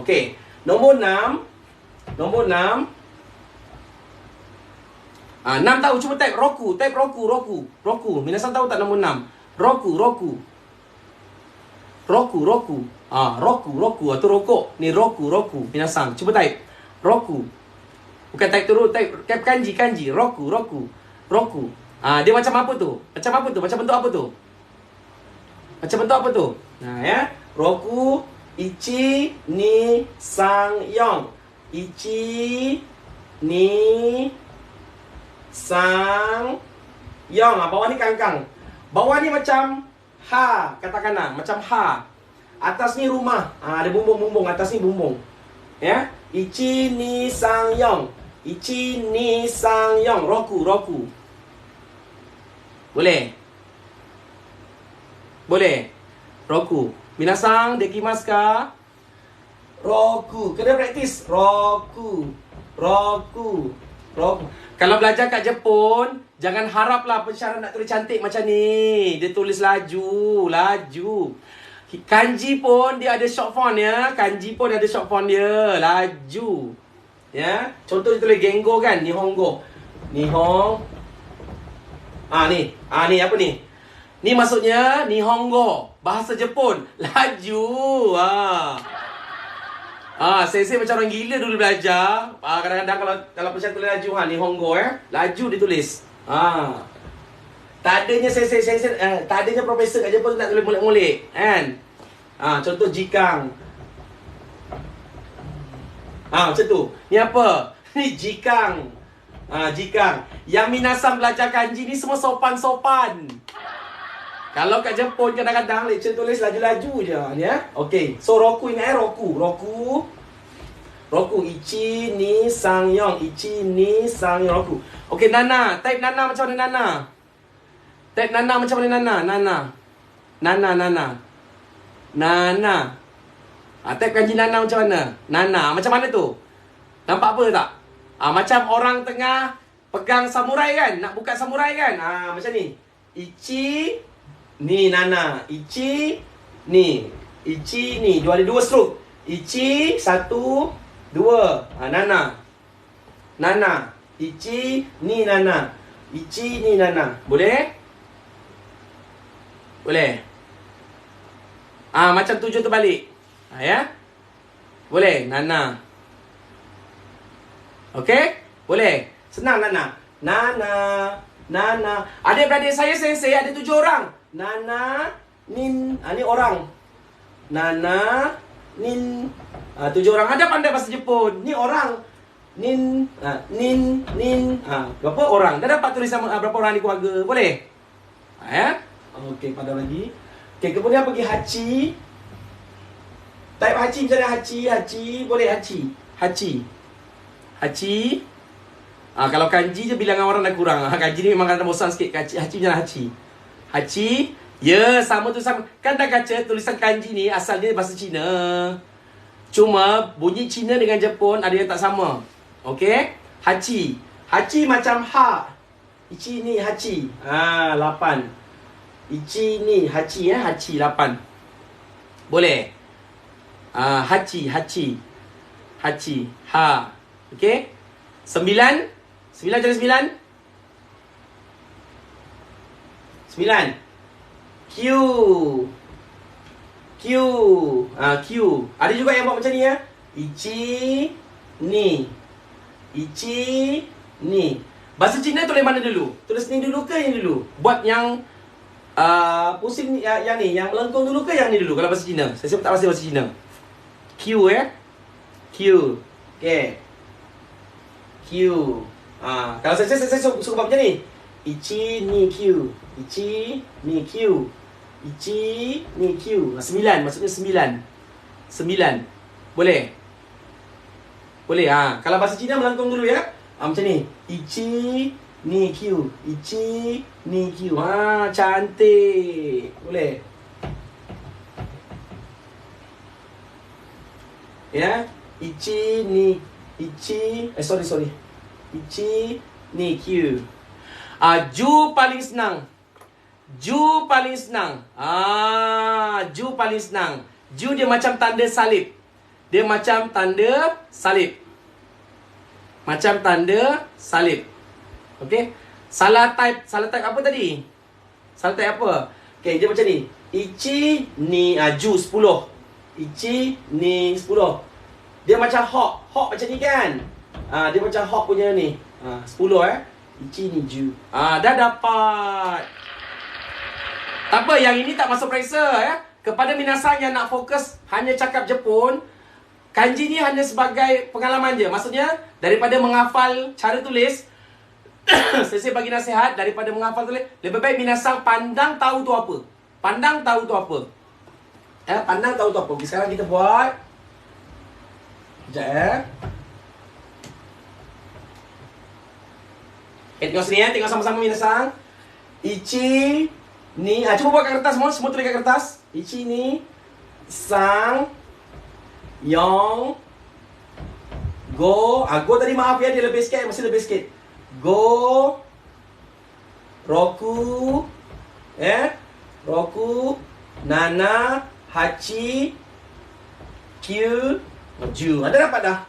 Okay. Nombor 6. 6 tahu, cuba type roku. Minasan tahu tak nombor 6? Roku. Roku atau rokok. Ni roku. Minasan, cuba type. Roku. Bukan type terus, type kanji. Roku. Dia macam apa tu? Macam bentuk apa tu? Ya. Roku. Ichi, ni, sang, yong. Ichi, ni, sang, yong. Bawah ni kangkang. Bawah ni macam ha, katakana, macam ha. Atas ni rumah. Ada bumbung-bumbung, atas ni bumbung. Ya. Ichi, ni, sang, yong. Ichi, ni, sang, yong. Roku, roku. Boleh? Boleh? Roku. Minasang, dekimasu ka? Roku. Kena praktis. Roku. Roku. Roku. Kalau belajar kat Jepun, jangan haraplah pensyarah nak tulis cantik macam ni. Dia tulis laju. Laju. Kanji pun dia ada short font ya. Kanji pun ada short font dia. Laju. Ya. Contoh dia tulis Gengo kan. Nihongo. Nihong. Ni apa ni? Ni maksudnya Nihongo. Bahasa Jepun. Laju. Sensei macam orang gila dulu belajar. Kadang-kadang kalau pensyarah tulis laju Nihongo laju dia tulis. Tak adanya sensei tak adanya profesor kat Jepun tak tulis molek-molek kan. Contoh jikang. Macam tu. Ni apa? Ni jikang. Jikang. Yang minasang belajar kanji ni semua sopan-sopan. Kalau kat Jepun kadang-kadang lecturer tulis laju-laju je ni Okey. So roku ingat roku. Roku. Roku ichi ni sang yong. Ichi ni sang yong roku. Okey Nana, type Nana macam mana Nana? Type Nana macam mana Nana? Nana. Type kanji Nana macam mana? Nana. Macam mana tu? Nampak apa tak? Macam orang tengah pegang samurai kan? Nak buka samurai kan? Macam ni. Ichi ni Nana. Ichi ni. Ichi ni. Ada dua stroke. Ichi, satu, dua. Nana. Nana. Ichi ni Nana. Ichi ni Nana. Boleh? Boleh? Macam tujuh terbalik. Ya? Boleh? Nana. Okey? Boleh? Senang Nana. Nana. Adik-beradik saya sensei ada 7 orang. Nana, Nin. Ni orang. Nana, Nin. 7 orang. Ada pandai bahasa Jepun. Ni orang. Nin. Nin. Berapa orang? Dah dapat tulis sama berapa orang di keluarga. Boleh? Ya? Okey, pada lagi. Okey, kemudian pergi hachi. Type hachi macam mana? Hachi. Boleh hachi. Hachi. Kalau kanji je bilangan orang dah kurang. Kanji ni memang kadang bosan sikit. Hachi macam mana hachi? Hachi. Ya, sama tu sama. Kan dah kaca tulisan kanji ni asalnya bahasa Cina. Cuma bunyi Cina dengan Jepun ada yang tak sama. Okey? Hachi. Hachi macam ha. Ichi ni hachi. 8. Ichi ni hachi Hachi 8. Boleh? Hachi. Ha. Okey? 9 jadi 9. 9. Q. Ada juga yang buat macam ni ya. Ichi ni. Bahasa Cina tulis mana dulu? Tulis ni dulu ke yang dulu? Buat yang pusing yang ni, yang melengkung dulu ke yang ni dulu kalau bahasa Cina? Saya tak pasti bahasa Cina. Q Q. Okey. Q. Kalau saya suka buat macam ni. Ichi ni Q. 9 maksudnya 9. Boleh? Boleh. Kalau bahasa Cina melengkung dulu ya. Macam ni. Ichi ni Q. Cantik. Boleh? Ya. Ichi ni sorry. Ichi ni Q. Ju paling senang. Ju paling senang. Ju dia macam tanda salib. Macam tanda salib. Okey. Salah type apa tadi? Salah type apa? Okey, dia macam ni. Ichi ni Ju 10. Ichi ni 10. Dia macam hawk macam ni kan? Dia macam hawk punya ni. 10 Ichi ni Ju. Dah dapat. Tak apa, yang ini tak masuk periksa ya. kepada minasang yang nak fokus hanya cakap Jepun, kanji ni hanya sebagai pengalaman je. Maksudnya, daripada menghafal cara tulis, saya bagi nasihat, daripada menghafal tulis, lebih baik minasang pandang tahu tu apa. Pandang tahu tu apa. Pandang tahu tu apa. Okay, sekarang kita buat. Sekejap tengok sini tengok sama-sama minasang. Ichi ni, cuba buat kat kertas semua tulis kat kertas. Ichi ni sang Yong Go. Go tadi maaf ya, dia lebih sikit, masih lebih sikit. Go Roku Roku Nana Hachi Kyu Ju. Ada dapat dah?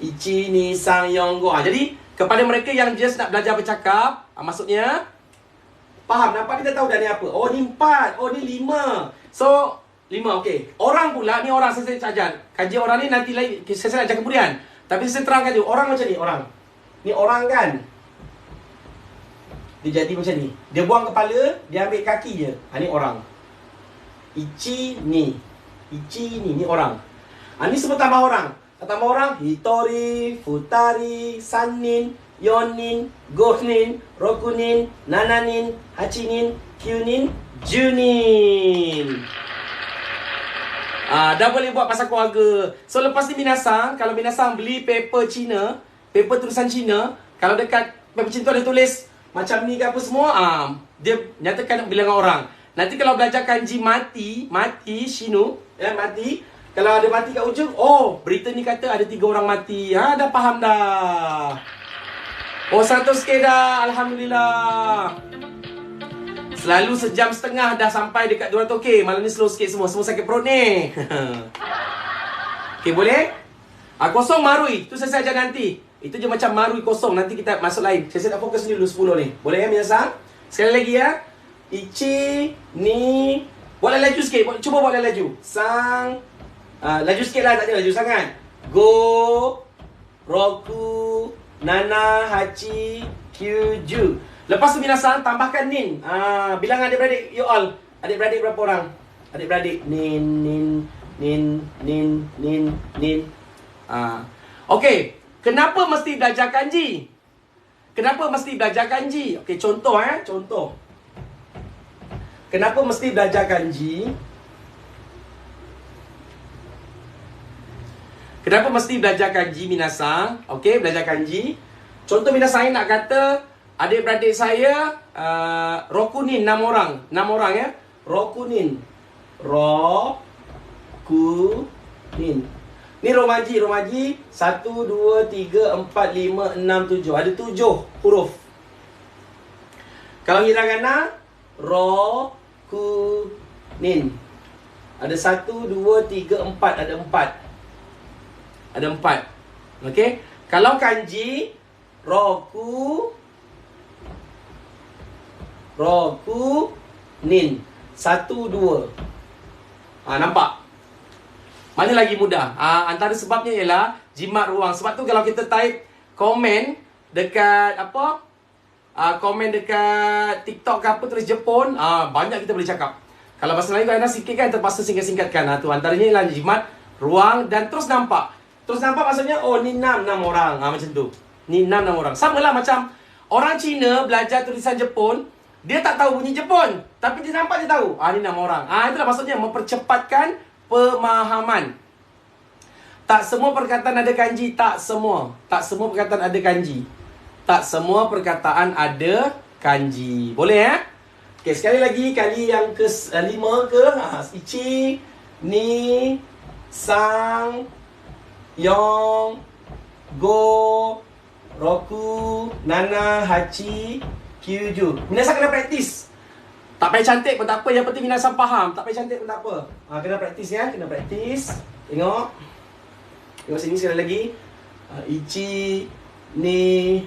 Ichi ni sang Yong Go. Jadi kepada mereka yang just nak belajar bercakap, maksudnya faham, nampak kita tahu dah ni apa. Oh ni 4, oh ni 5. So 5, okey. Orang pula, ni orang saya ajar. Kaji orang ni nanti lagi saya nak ajar kemudian. Tapi saya terangkan dulu, orang macam ni, orang. Ni orang kan. Dia jadi macam ni. Dia buang kepala, dia ambil kaki je. Ni orang. Ichi ni. Ichi ni orang. Ni semua tambah orang. Tambah orang, Hitori, Futari, Sanin, Yonin, Gohnin, Rokunin, Nananin, Hachinin, Kyunin, Junin. Dah boleh buat pasal keluarga. So lepas ni minasang, kalau minasang beli paper Cina, paper tulisan Cina, kalau dekat paper Cina tu ada tulis macam ni ke apa semua, dia nyatakan bilangan orang. Nanti kalau belajar kanji mati, shinu, mati, kalau ada mati kat ujung, oh, berita ni kata ada 3 orang mati. Dah faham dah. Oh, 100k dah. Alhamdulillah. Selalu sejam setengah dah sampai dekat 200k. Malam ni slow sikit semua. Semua sakit perut ni. Okay, boleh? Kosong marui. Tu saya ajar nanti. Itu je macam marui kosong. Nanti kita masuk lain. Saya nak fokus ni dulu 10 ni. Boleh ya, minasang? Sekali lagi ya. Ichi, ni. Buatlah laju sikit. Cuba buatlah laju. Sang. Laju sikit lah, tak ada laju sangat. Go Roku Nana Hachi Kyuju. Lepas tu minasang tambahkan nin. Bilang adik-beradik, you all. Adik-beradik berapa orang? Adik-beradik nin. Okey, kenapa mesti belajar kanji? Kenapa mesti belajar kanji? Okey, contoh contoh. Kenapa mesti belajar kanji? Kenapa mesti belajar kanji minasang? Okey, belajar kanji. Contoh minasang nak kata adik-beradik saya Rokunin 6 orang. 6 orang ya. Rokunin. Rokunin. Ni romaji. 1 2 3 4 5 6 7. Ada 7 huruf. Kalau hiragana Rokunin. Ada 1 2 3 4, ada 4. Ada 4. Okey. Kalau kanji Rokunin 1 2. Nampak? Mana lagi mudah? Antara sebabnya ialah jimat ruang. Sebab tu kalau kita type komen dekat apa? Komen dekat TikTok ke apa tulis Jepun, banyak kita boleh cakap. Kalau bahasa Melayu kadang sikit kan terpaksa singkat-singkatkan. Tu antaranya ialah jimat ruang dan terus nampak. Terus nampak maksudnya, oh ni 6 orang. Macam tu. Ni 6 orang. Sama lah macam orang Cina belajar tulisan Jepun, dia tak tahu bunyi Jepun. Tapi dia nampak dia tahu. Ni 6 orang. Itulah maksudnya mempercepatkan pemahaman. Tak semua perkataan ada kanji. Tak semua. Tak semua perkataan ada kanji. Tak semua perkataan ada kanji. Boleh ya? Okey, sekali lagi. Kali yang ke-5 ke? Ichi, ni, sang, Yong, Go, Roku, Nana, Hachi, Kyuju. Minasang kena praktis. Tak payah cantik pun tak apa. Yang penting minasang faham. Tak payah cantik pun tak apa. Kena praktis ya. Kena praktis. Tengok. Tengok sini sekali lagi. Ichi, ni,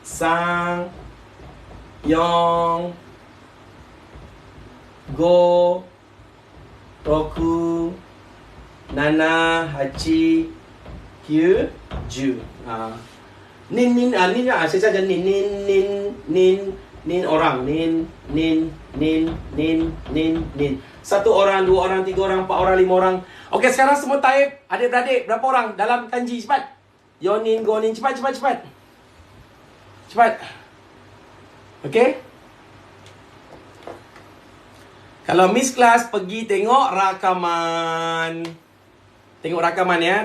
sang, Yong, Go, Roku, Nana, Hachi, Kyuju. Nin, saya saja nin. Nin orang. Nin. Satu orang, dua orang, tiga orang, empat orang, lima orang. Okey, sekarang semua type. Adik-beradik, berapa orang dalam kanji? Cepat. Yonin, Gonin. Cepat. Okey. Kalau Miss Kelas pergi tengok rakaman. Tengok rakaman ya.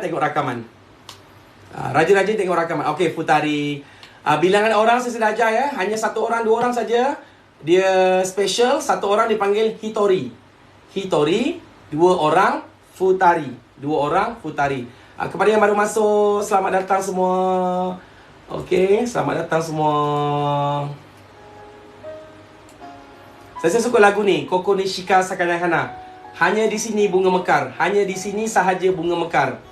Rajin-rajin tengok rakaman. Okey, Futari. Bilangan orang saya sudah ajar ya. Hanya satu orang, dua orang saja. Dia special. Satu orang dipanggil Hitori. Dua orang Futari. Kepada yang baru masuk, selamat datang semua. Okey, selamat datang semua. Saya suka lagu ni, Koko Nishika Sakanai Hana. Hanya di sini bunga mekar. Hanya di sini sahaja bunga mekar.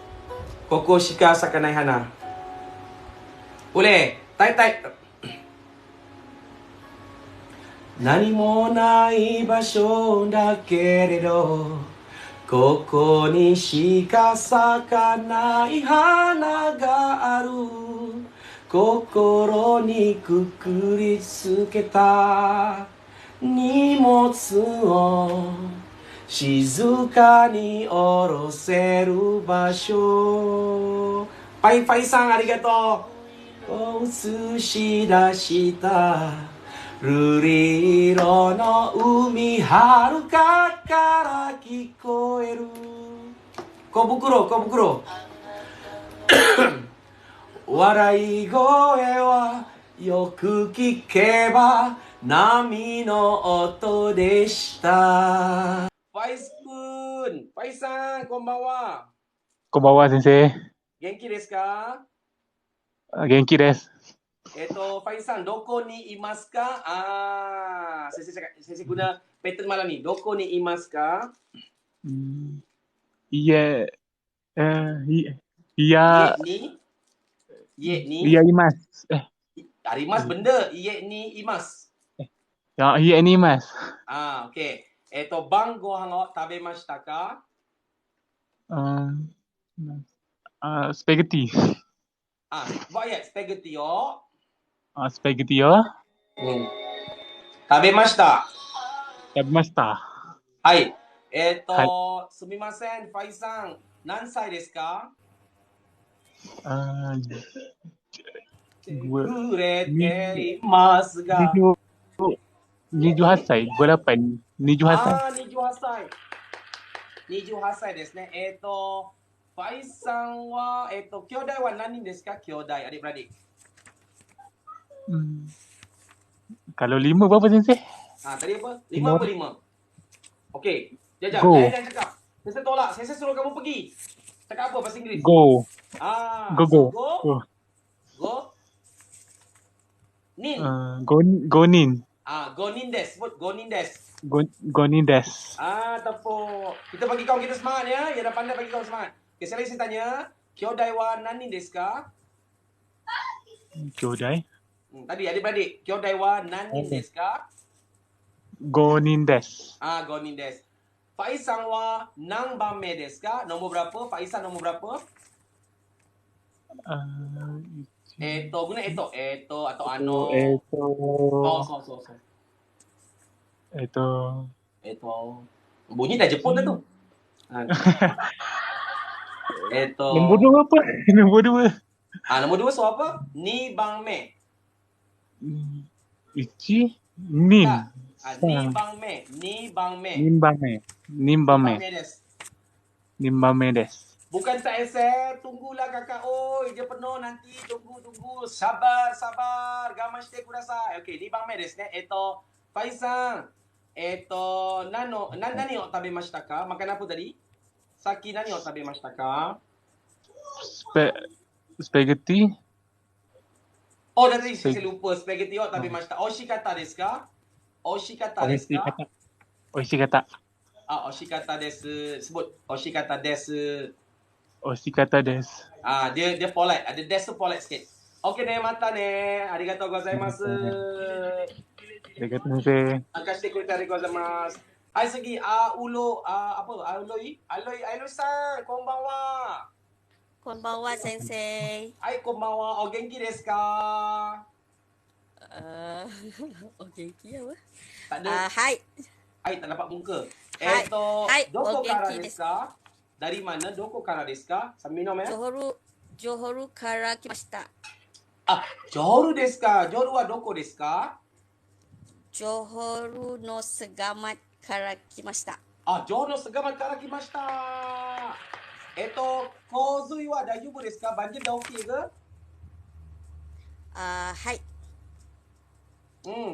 Koko Shika Sakanai Hana. Boleh? Type. Nani mo nai basho da keredo, koko ni shika sakanai hana ga aru. Kokoro ni kukuri tsuketa 荷物を静かに下ろせる場所。パイパイさんありがとう。映し出した瑠璃色の海遥かから聞こえる。小袋笑い声はよく聞けば波の音でした。ファイス君、ファイさん、こんばんは。こんばんは、先生。元気ですか？元気です。ファイさん、どこにいますか？先生guna pattern malam ni. どこにいますか？いえいます。Arimas benda, iye ni imas. Ya, iye ni mas. Okay. Bang gohan o tabemashita ka? Spaghetti. Spaghetti o. Spaghetti o. Tabemashita. Hai. すみません、ファイさん、何歳ですか？触れていますが。28歳、58、28歳。28歳ですね。ファイさんは、兄弟は何人ですか？兄弟、adik-beradik. Kalau 5 berapa, sensei? Tadi apa? 5 apa 5? Okey. Jangan cakap. Saya tolak. Saya suruh kamu pergi. Cakap apa bahasa Inggeris? Go. Nin. Gonin. Gonin des. Sebut Gonin des. Gonin des. Tepuk. Kita bagi kawan kita semangat ya. Yang dah pandai bagi kawan semangat. Okay, saya tanya. Kyodai wa nani desu ka? Kyodai? Tadi adik-beradik. Kyodai wa nani desu ka? Gonin des. Gonin des. Faisan wa nang banme desu ka? Nombor berapa? Faisan nombor berapa? Guna eto atau ano. Eto. Bunyi dah Jepun dah tu. Nombor 2 apa? Nombor 2. Nombor 2 so apa? Ni banme. Ichi nin. Ni banme des. Bukan tak ese, tunggulah kakak. Dia penuh nanti. Tunggu. Sabar. Gamashite kudasai. Okey, ni banme desu ne. Faisan. Nani o tabemashita ka? Makan apa tadi? Saki nani o tabemashita ka? Spaghetti. Dah tadi saya lupa. Spaghetti o tabemashita. Oshikata desu ka? Oshikata. Oshikata desu. Sebut oshikata desu. Dia polite. Ada desu polite sikit. Okey ne, mata ne. Arigatou gozaimasu. Arigatou sensei. Makasih kudari gozaimasu. Hai segi Aloi-san, konbanwa. Konbanwa sensei. Hai konbanwa. Genki desu ka? Uh, okay, apa? Tak ada. Hai. Hai, tak dapat muka. Hai. Hai, Doko kara Ogenki desu ka? Dari mana? Doko kara desu ka? Sambil minum ya. Johor kara kimashita. Johor desu ka? Johor wa doko desu ka? Johor no Segamat kara kimashita. Johor no Segamat kara kimashita. Kozui wa daijoubu desu ka? Banjir dah okey ke? Hai.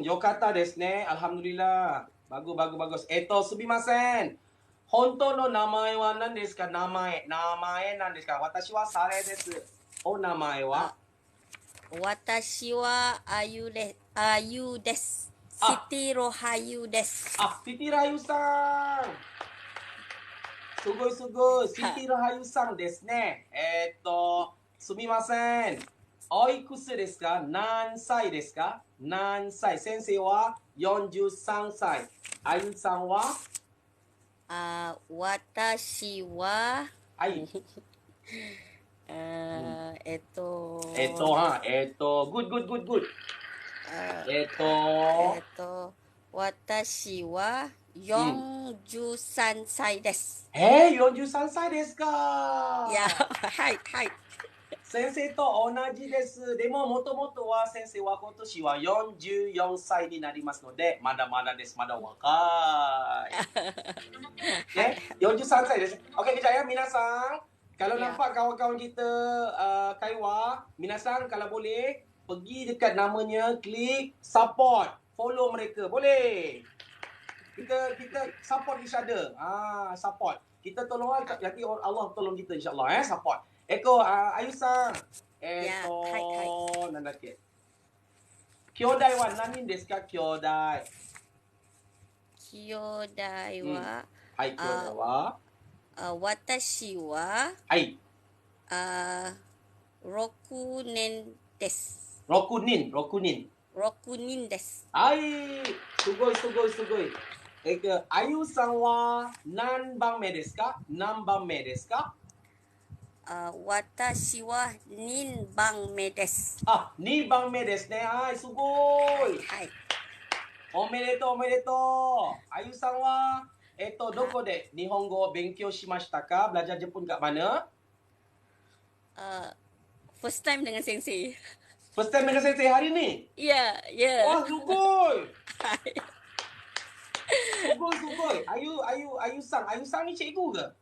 Yokata desu ne. Alhamdulillah. Bagus. Sumimasen. Honto no namae wa nan desu ka? Namae nan desu ka? Watashi wa Sare desu. Namae wa? Watashi wa Ayu desu. Siti Rohayu desu. Siti Rahayu-san. Sugoi. Siti Rahayu-san desu ne. Sumimasen. Oikusu desu ka? Nansai desu ka? Nansai. Sensei wa 43 歳. Ayu-san wa? Watashi wa Ai. Good. Watashi wa 43 歳です。43歳ですか。いや、はい。先生と同じです。でも、もともとは先生は今年は44歳になりますので、まだまだです。まだ若い。ね、43歳です。Oke, kejap ya, minasan. Kalau nampak kawan-kawan kita Kaiwa, minasan kalau boleh, pergi dekat namanya, klik support. Follow mereka. Boleh? Kita support each other. Support. Kita tolong nanti Allah tolong kita insyaAllah. Support. Ayu-san. なんだっけ。兄弟は何人ですか？兄弟。兄弟は、はい、兄弟は私は、はい。6年です。6人です。はい。すごい。あゆさんは何番目ですか？私は2番目です。2番目ですね。はい、すごい。はい。おめでとう。あゆさんは、どこで日本語を勉強しましたか？ Belajar Jepun kat mana? First time dengan sensei. First time dengan sensei hari ni? Ya. Wah, sugoi. Sugoi. Ayu-san ni cikgu ke?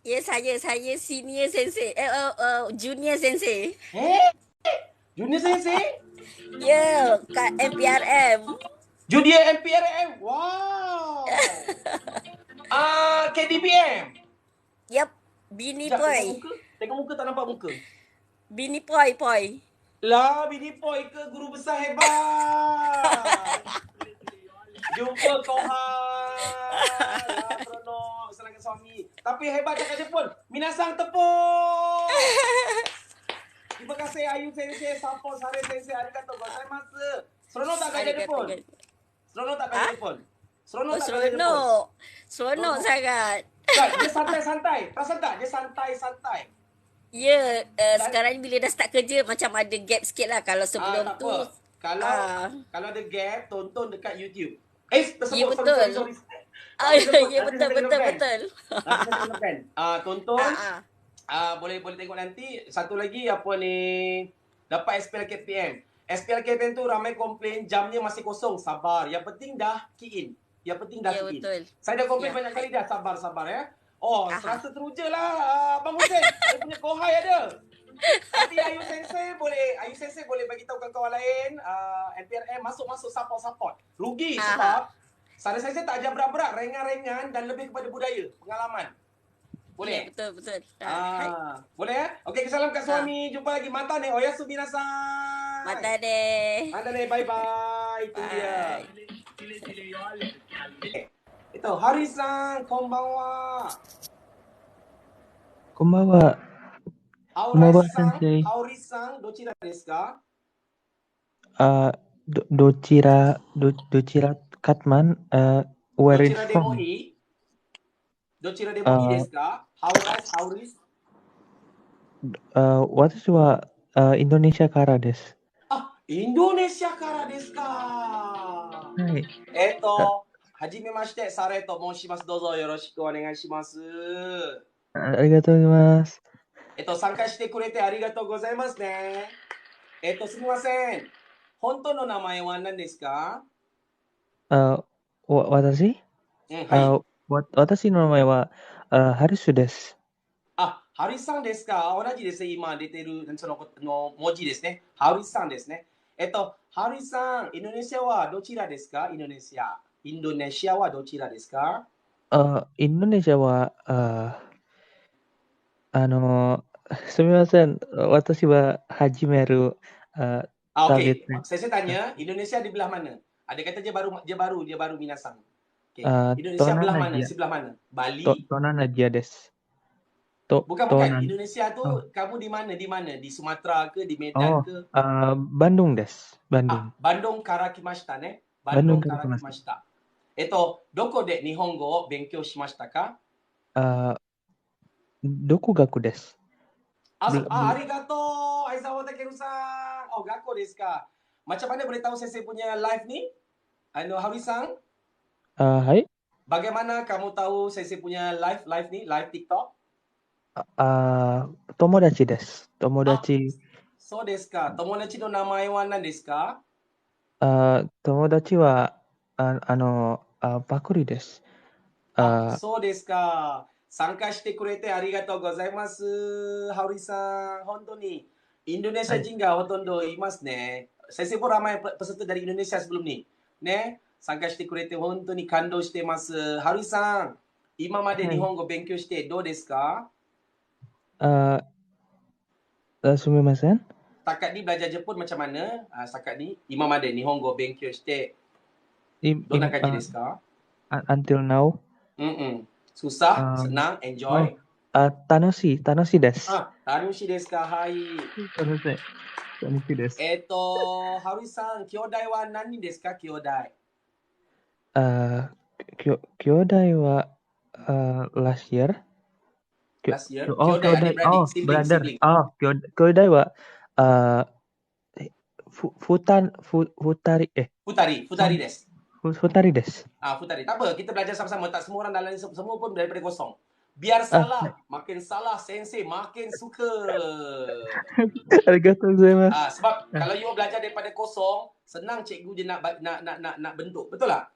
Ya, saya senior sensei. Junior sensei. Junior sensei? Ya, kat MPRM. Junior MPRM. Wow. KDBM. Yap, Bini Poi. Tengok muka tak nampak muka. Bini Poi. Lah, Bini Poi ke guru besar hebat. Jumpa Kohan. Seronok selangkah suami. Tapi hebat cakap Jepun. Minasang tepuk. Terima kasih Ayu Sensei, Support Sare Sensei. Arigatou gozaimasu. Seronok tak belajar Jepun? Seronok sangat. Dia santai-santai. Perasan tak? Dia santai-santai. Ya, sekarang ni bila dah start kerja macam ada gap sikit lah. Kalau sebelum tu Kalau ada gap, tonton dekat YouTube. Ya, betul. Ya, betul. Tonton. Boleh tengok nanti. Satu lagi apa ni, dapat SPL KPM. SPL KPM tu ramai komplain jamnya masih kosong. Sabar. Yang penting dah key in. Ya, betul. Saya dah komplain banyak kali dah. Sabar ya. Serasa teruja lah Abang Hussein. Saya punya kohai ada. Tapi Ayu Sensei boleh bagi tahu kawan-kawan lain. MPRM masuk support. Rugi sebab Sare Sensei tak ajar berat-berat, ringan-ringan dan lebih kepada budaya, pengalaman. Boleh? Ya, betul. Boleh ya? Okey, salam kat suami. Jumpa lagi. Mata ne. Oyasumi nasai. Mata ne. Bye-bye. Itu dia. Itu Hari-san, konbanwa. Konbanwa. Sensei. Haori-san, dochira desu ka? Dochira Katman, where it's from. Dochira de moi desu ka? Haoris? Watashi wa Indonesia kara desu. インドネシアからですか。はい。はじめまして、サレと申します。どうぞよろしくお願いします。ありがとうございます。参加してくれてありがとうございますね。すみません。本当の名前は何ですか？私はい。私の名前は、ハリスです。ハリさんですか？同じですね。今出てるその文字ですね。ハリさんですね。ハリさん、インドネシアはどちらですか？インドネシアはどちらですか？インドネシアは、あの、すみません。私は始める、target. Okey. Saya tanya, Indonesia di belah mana? Ada kata dia baru minasang. Okey. Indonesia belah mana? Tonanaja. Sebelah mana? Bali? Tonanaja desu. Bukan. Indonesia tu kamu di mana? Di mana? Di Sumatera ke? Di Medan ke? Bandung desu. Bandung. Bandungから来ましたね。Bandung Bandungからから来ました。来ました。どこで日本語を勉強しましたか？独学です。ありがとう。Aizawa Takeru-san. Oh, gakko desu ka. Macam mana boleh tahu sensei punya live ni? Hawi-san? Hai. Bagaimana kamu tahu sensei punya live ni? Live TikTok? Tomodachi desu. Tomodachi. So desu ka. Tomodachi no namae wa nan desu ka? Tomodachi wa, Pakuri desu. そうですか。参加してくれてありがとうございます。ハウリさん、本当にインドネシア Hai. 人がほとんどいますね。先生もramai peserta dari Indonesia sebelum ni. ね、参加してくれて本当に感動してます。ハウリさん、今まで日 Hai. 本語勉強してどうですか？ Sumimasen. Setakat ni belajar Jepun macam mana? Setakat ni, 今まで日本語勉強してどんな感じですか？ Until now. Susah? Senang? Enjoy? Tanoshi desu. 楽しいですか？はい。Tanoshi desu. ハルさん、兄弟は何人ですか？兄弟。Kyodai wa, last year. Last year? 兄弟、adik beradik, sibling, brother. sibling. Kyodai wa, futari Futari です。futari desu. Futari. Tak apa, kita belajar sama-sama. Tak semua orang dalam semua pun daripada kosong. Biar salah, makin salah sensei makin suka. Arigatou gozaimasu. Sebab kalau you belajar daripada kosong, senang cikgu dia nak bentuk. Betul tak?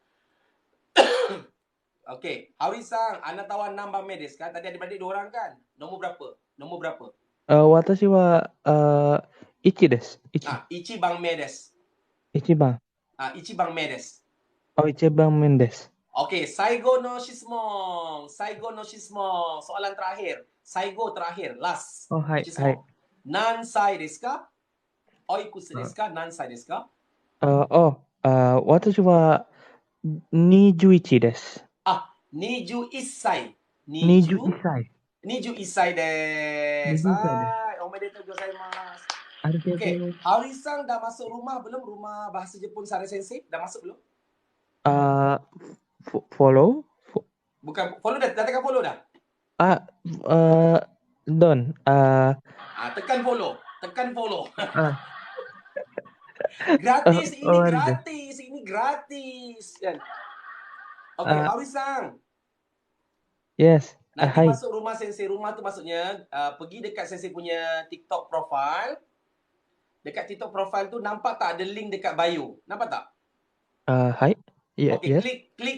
Okey, Hauri-san, anatawa namba me desu ka? Tadi adik-beradik 2 orang kan? Nombor berapa? Watashi wa, ichi desu. Ichiban me desu. Ichiban. Ichiban me desu. Ichiban men desu. Okey, Saigo no Shismon. Soalan terakhir. Saigo terakhir, last. Hai. Nansai desu ka? Oikusu desu ka? Nansai desu ka? Watashi wa 21 desu. 21歳。21歳。21歳です。はい、おめでとうございます。Okey, Hauri-san dah masuk rumah belum? Rumah bahasa Jepun Sare Sensei? Dah masuk belum? Follow? Bukan, follow dah tekan follow dah? Don. Tekan follow. Gratis, ini gratis. Kan? Okey, Hauri-san. Yes. Nanti Hai. masuk rumah sensei. Rumah tu maksudnya pergi dekat sensei punya TikTok profile. Dekat TikTok profile tu nampak tak ada link dekat bio? Nampak tak? Hai. Yeah, Okey, yes.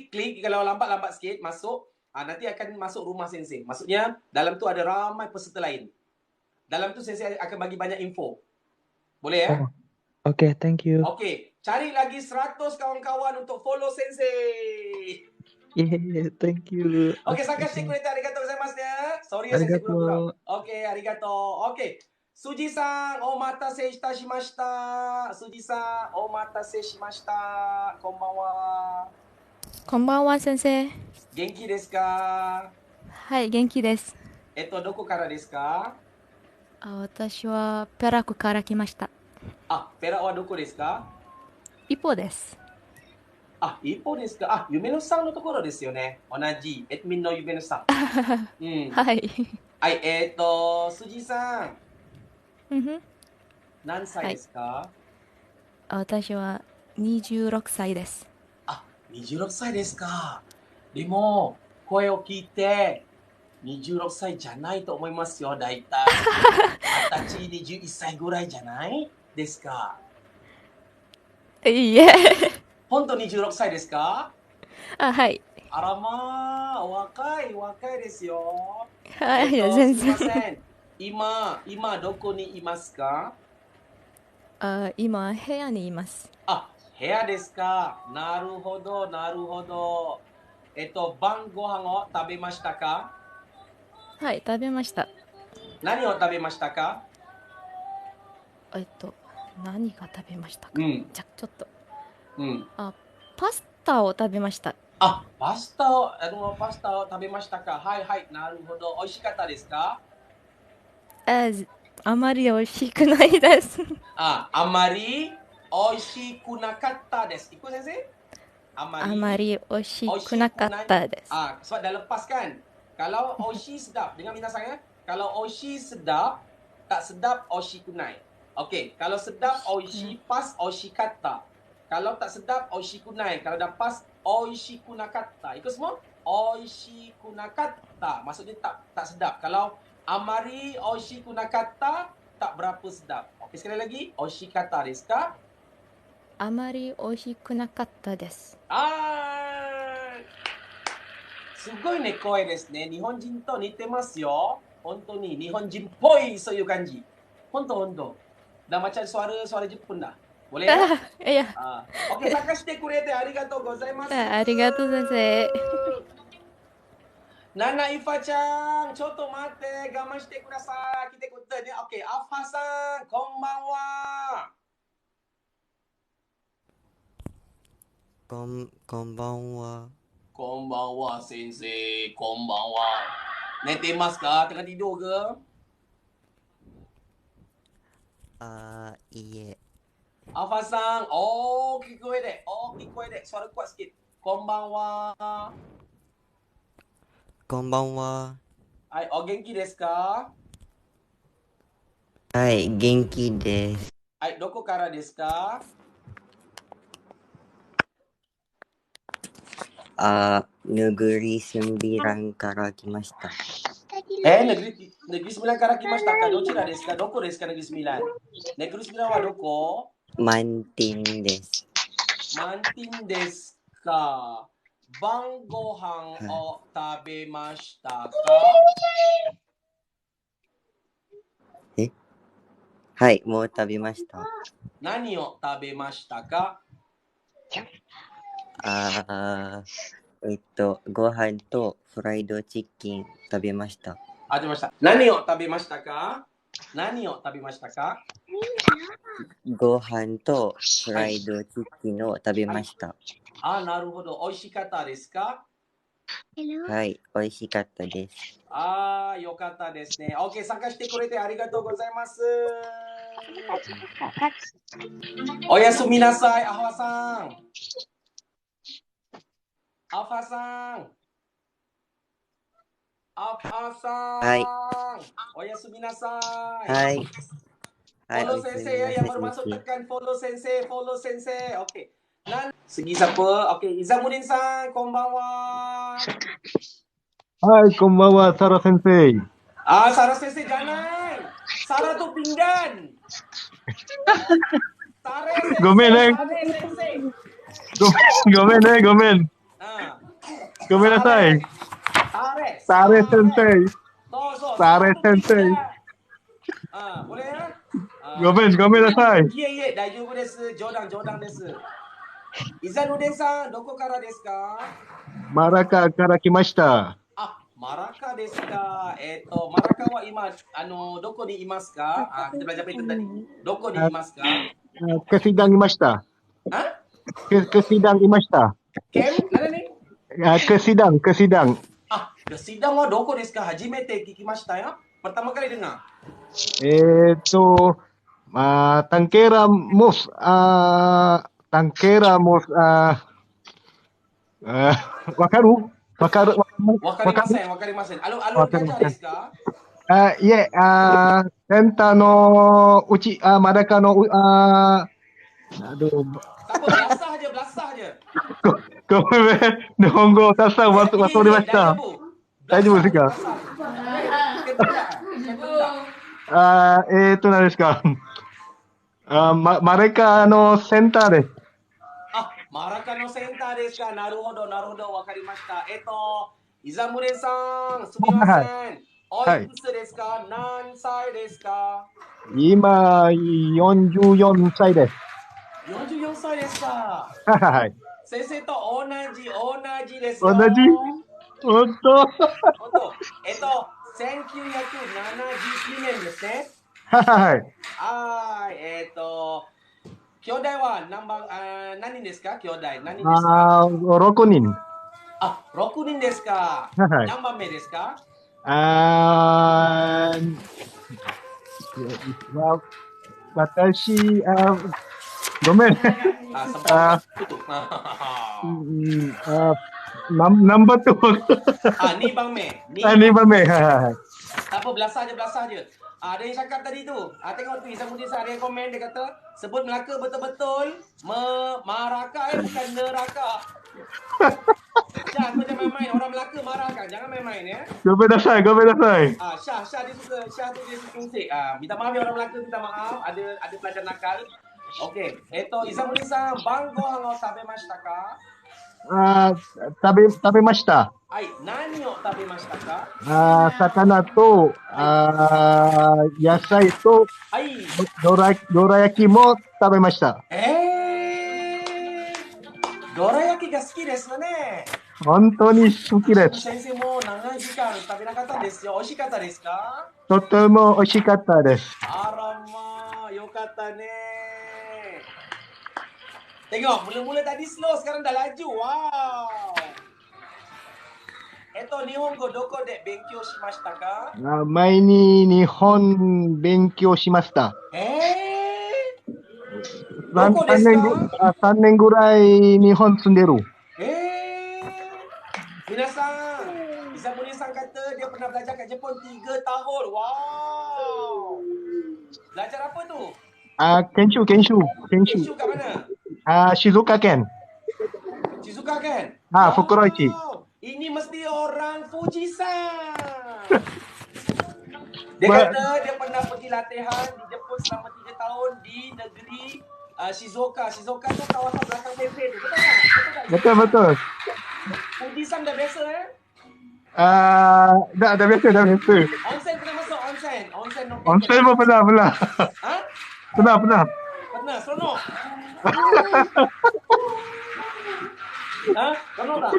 klik kalau lambat sikit masuk. Nanti akan masuk rumah sensei. Maksudnya dalam tu ada ramai peserta lain. Dalam tu sensei akan bagi banyak info. Boleh ya? Okay, thank you. Okey, cari lagi 100 kawan-kawan untuk follow sensei. Yeah, thank you. Okey, saka shite kurete arigatou gozaimasu ya. Sorry ya sensei pura-pura. Okey, arigatou. Okey. Suji-san, omatase itashimashita. Suji-san, omatase shimashita. Konbanwa. こんばんは、先生。Genki desu ka? はい、元気です。どこからですか？私はペラクから来ました。ペラはどこですか？一方です。一方ですか？夢のさんのところですよね。同じ。エドミンの夢のさん。はい。はい、辻さん。うんふん。何歳ですか？私は26歳です。あ、26歳ですか。でも、声を聞いて、26歳じゃないと思いますよ。だいたい20歳、21歳ぐらいじゃないですか。いいえ。本当に26歳ですか？あ、はい。あらまあ、若いですよ。はい、いや、全すみま然。せん。今どこにいますか？今、部屋にいます。あ、部屋ですか。なるほど。晩ご飯を食べましたか？はい、食べました。何を食べましたか？えっと、何が食べましたか。ちょっと。パスタを食べました。あ、パスタを食べましたか。はい、なるほど。美味しかったですか？あまり美味しくないです。あまり美味しくなかったです。Ikut sensei?あまり美味しくなかったです。sebab dah lepas kan. Kalau oishi sedap, dengar minasang ya. Kalau oishi sedap, tak sedap oishi kunai. Okey, kalau sedap oishi, pas oishi kata. Kalau tak sedap oishi kunai. Kalau dah pas oishi kunakata. Ikut semua? Oishi kunakata. Maksudnya tak sedap. Kalau amari oishi kunakata, tak berapa sedap. Okey, sekali lagi. Oishi kata desu ka? あまり美味しくなかったです。すごいね、声ですね。日本人と似てますよ。本当に日本人っぽいそういう感じ。本当。Dah macam suara Jepun dah. Boleh ya? いや、Okey, 参加してくれてありがとうございます。ありがとう先生。ナナイファちゃん、ちょっと待って、我慢してください。来てくれてね。Okey, アッファさん、こんばんは。こんばんは。こんばんは、先生。こんばんは。寝てますか？Tengah tidur ke? いいえ。アファさん、大きい声で、suara kuat sikit. こんばんは。こんばんは。はい、お元気ですか？はい、元気です。はい、どこからですか？Negeri Sembilanから来ました。negeri Sembilanから来ましたか？どちらですか？どこですか？ Negeri Sembilan. Negeri Sembilan はどこ？満点です。満点ですか？晩ご飯を食べましたか？はい、もう食べました。何を食べましたか？ご飯とフライドチキン食べました。食べました。何を食べましたか？何を食べましたか？ご飯とフライドチキンを食べました。なるほど。美味しかったですか？はい、美味しかったです。よかったですね。OK、参加してくれてありがとうございます。おやすみなさい、アファさん。アファさん。はい。おやすみなさい。はい。Follow sensei ya, yang baru masuk tekan follow sensei. Oke. Segi siapa? Oke, Izamuddin san, konbanwa. Hai, konbanwa, Sarah Sensei. Sarah sensei jangan. Sarah tuh pinggan. Sarah sensei. Gomen, gomen. Gomen nasai. Sarah Sensei. Sarah Sensei. Boleh ya? ごめんなさい。いえ、大丈夫です。冗談です。イザヌデンさん、どこからですか？マラカから来ました。マラカですか。マラカは今、どこにいますか？Kita belajar itu tadi. どこにいますか？ke sidang いました。ke sidang いました。何ね？ke sidang. ke sidang はどこですか？初めて聞きましたよ。pertama kali dengar. Tangkera Mus, wakaru. わかりません。Gaja desu ka? Senta no uchi, Madaka no Aduh. Tak apa, belasah je. ごめん、日本語たくさん忘れました。大丈夫ですか？何ですか？マレカのセンターです。マラカのセンターですか。なるほど、わかりました。イザムレさん、すみません。おいくつですか？何歳ですか？今、44歳です。44歳ですか。はい。先生と同じですよ。同じ？本当？1979年ですね。はい。兄弟は何人ですか？兄弟何人ですか？6人。6人ですか。はい。何番目ですか？私、ごめん。ナンバー2。2番目。2番目. Tak apa, belasah je. Ada yang cakap tadi tu. Tengok tu Izamuddin ada yang komen, dia kata sebut Melaka betul-betul maraka bukan neraka. Syah, kau jangan main-main. Orang Melaka marah kan. Jangan main-main ya. Gomedasai. Syah dia suka usik. Minta maaf ya orang Melaka, minta maaf. Ada pelajar nakal. Okey. Izamuddin san, bang gohan o tabemashita ka? 食べました。はい、何を食べましたか？魚と、野菜と、どら焼きも食べました。どら焼きが好きですね。本当に好きです。先生も長い時間食べなかったですよ。美味しかったですか？とても美味しかったです。あらまあ、よかったね。Tengok, mula-mula tadi slow, sekarang dah laju. Wow. Nihongo doko de benkyou shimashita ka? 前に日本勉強しました。どこですか？3年ぐらい日本住んでる。Minasan, Izamuddin san kata dia pernah belajar kat Jepun 3 tahun. Wow. Belajar apa tu? Kenshu. Kenshu kat mana? 静岡県。Shizuoka kan? Fukuroichi. Ini mesti orang Fujisan. Dia kata dia pernah pergi latihan di Jepun selama 3 tahun di negeri Shizuoka. Shizuoka tu kawasan belakang Sensei tu. Betul tak? Betul. Fujisan dah biasa Dah biasa. Onsen pernah masuk onsen? Onsen pun pernah. Pernah. Pernah, seronok. Seronok tak?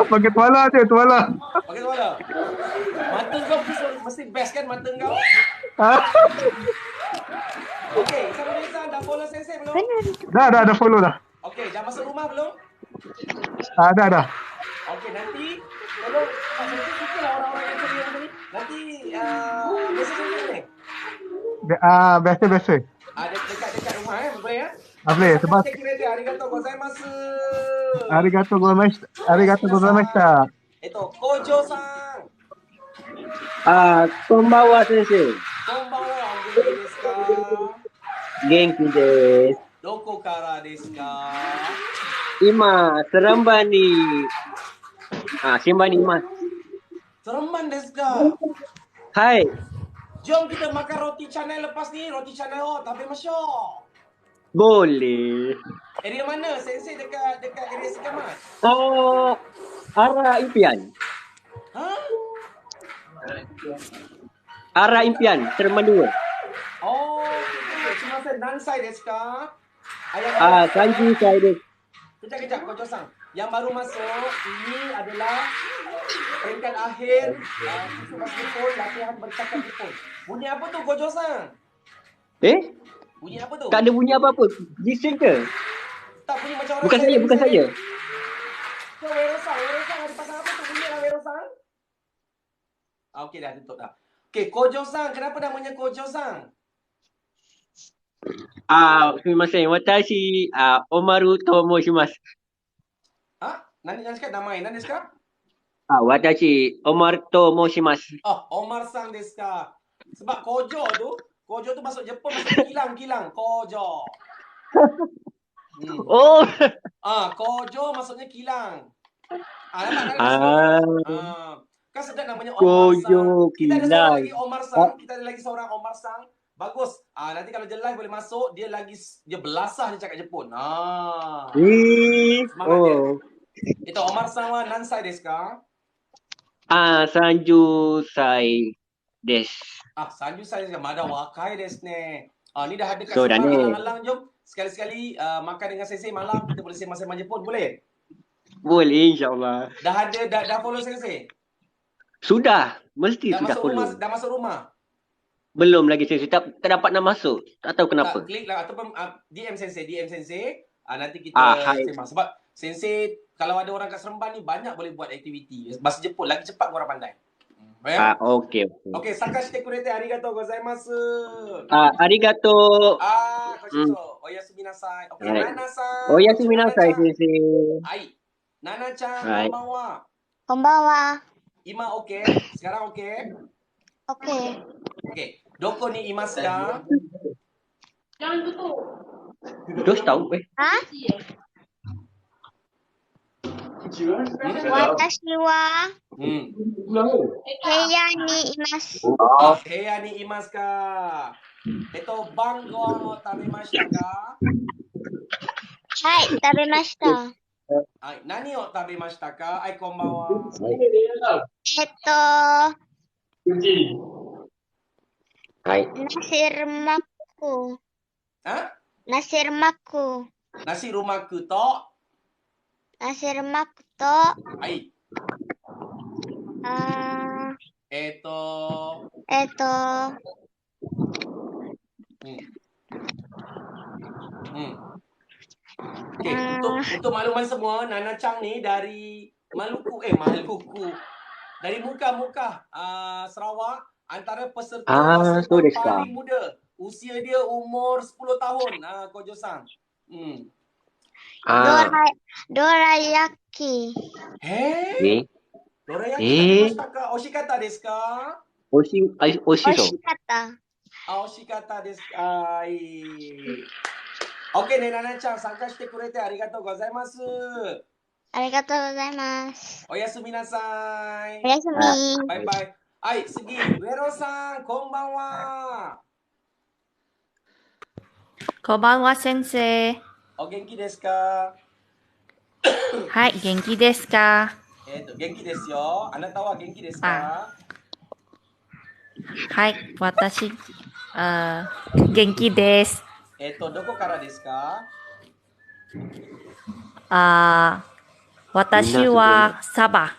Pakai tuala je, tuala. Pakai tuala. Mata kau mesti best kan mata kau? Okey, Izamuddin san dah follow Sensei belum? Dah follow dah. Okey, dah masuk rumah belum? Dah. Okey, nanti tolong Sensei suka lah orang-orang yang ceria ni. Nanti biasa Sensei ni? Biasa. Dekat rumah boleh ya? Boleh, sebab Arigatou gozaimasu. Arigatou gozaimashita. Kojo san. こんばんは先生。こんばんは、お元気ですか？元気です。どこからですか？今、Serembanに、Serembanにいます。Seremban desu ka? はい。Jom kita makan roti canai lepas ni. Roti canai tabemashou. Boleh. Area mana? Sensei dekat area Sikamat. Arah impian. Arah impian, Seremban 2. Sumimasen, nansai desu ka? Kanji saya desu. Kejap, Kojo-san. Yang baru masuk, ini adalah peringkat akhir Susu Bahasa Jepun, latihan bercakap Jepun. Bunyi apa tu, Kojo-san? Bunyi apa tu? Tak ada bunyi apa-apa. Gising ke? Tak, bunyi macam orang Bukan saya. Wero-san ada pasal apa tu? Bunyi lah Wero-san. Okey dah, tutup dah. Okey, Kojo-san. Kenapa namanya Kojo-san? Sumimasen. Watashi, Omaru to moshimasu. Nani cakap namai? Nani cakap? Watashi, Omar to moshimasu. Omar-san desu ka? Sebab Kojo tu masuk Jepun masuk kilang. Kojo. Oh. Kojo maksudnya kilang. Nampak kan? Kan sedap namanya Omar Sang. Kojo Kita ada seorang kilang. lagi Omar Sang. Kita ada lagi seorang Omar Sang. Bagus. Nanti kalau dia live boleh masuk, dia belasah dia cakap Jepun. Semangat dia. Itu Omar Sang wa nansai desu ka? 30歳です。30歳ですか。まだ若いですね。Ni dah ada kat So, dah sebelah ni. alang-alang. Jom sekali-sekali makan dengan Sensei malam. Kita boleh sembang-sembang Jepun. Boleh? Boleh, insyaAllah. Dah follow Sensei? Sudah. Mesti Dah sudah masuk follow. dah masuk rumah? Belum lagi Sensei. Tak dapat nak masuk. Tak tahu kenapa. Klik lah ataupun DM Sensei. Nanti kita Hai. sembang. Sebab Sensei kalau ada orang kat Seremban ni banyak boleh buat aktiviti. Bahasa Jepun lagi cepat orang pandai. Okey. Okey, sakashite kurete arigatou gozaimasu. Arigato. Koshiso. Oyasumi nasai. Okey, Nana-san. Oyasumi nasai, Sensei. Hai. Nana-chan, konbanwa. Konbanwa. Ima okey? Sekarang okey? Okey. Okey. Doko ni imasu ka? Dos tahu Hah? Watashi wa heya ni imasu. Heya ni imasu ka? Bango tabemashita ka? Hai, tabemashita. Nani o tabemashita ka? Konbanwa. Nasi-rumaku. Nasi rumaku to? Nasi-rumaku to. Hai. Okay, untuk makluman semua, Nana Chang ni dari Maluku. Dari Muka Sarawak, antara peserta paling muda. Usia dia umur 10 tahun. Kojo-san. Dorayaki. Dorayaki tabemashita ka? Oshikata desu ka? Oshikata. Oshikata desu ka? Okay, Nana-chan, 参加してくれてありがとうございます。ありがとうございます。おやすみなさい。おやすみ。バイバイ。はい、次、上野さん、こんばんは。こんばんは、先生。お元気ですか？はい、元気ですか？元気ですよ。あなたは元気ですか？はい、私、元気です。どこからですか？私はサバ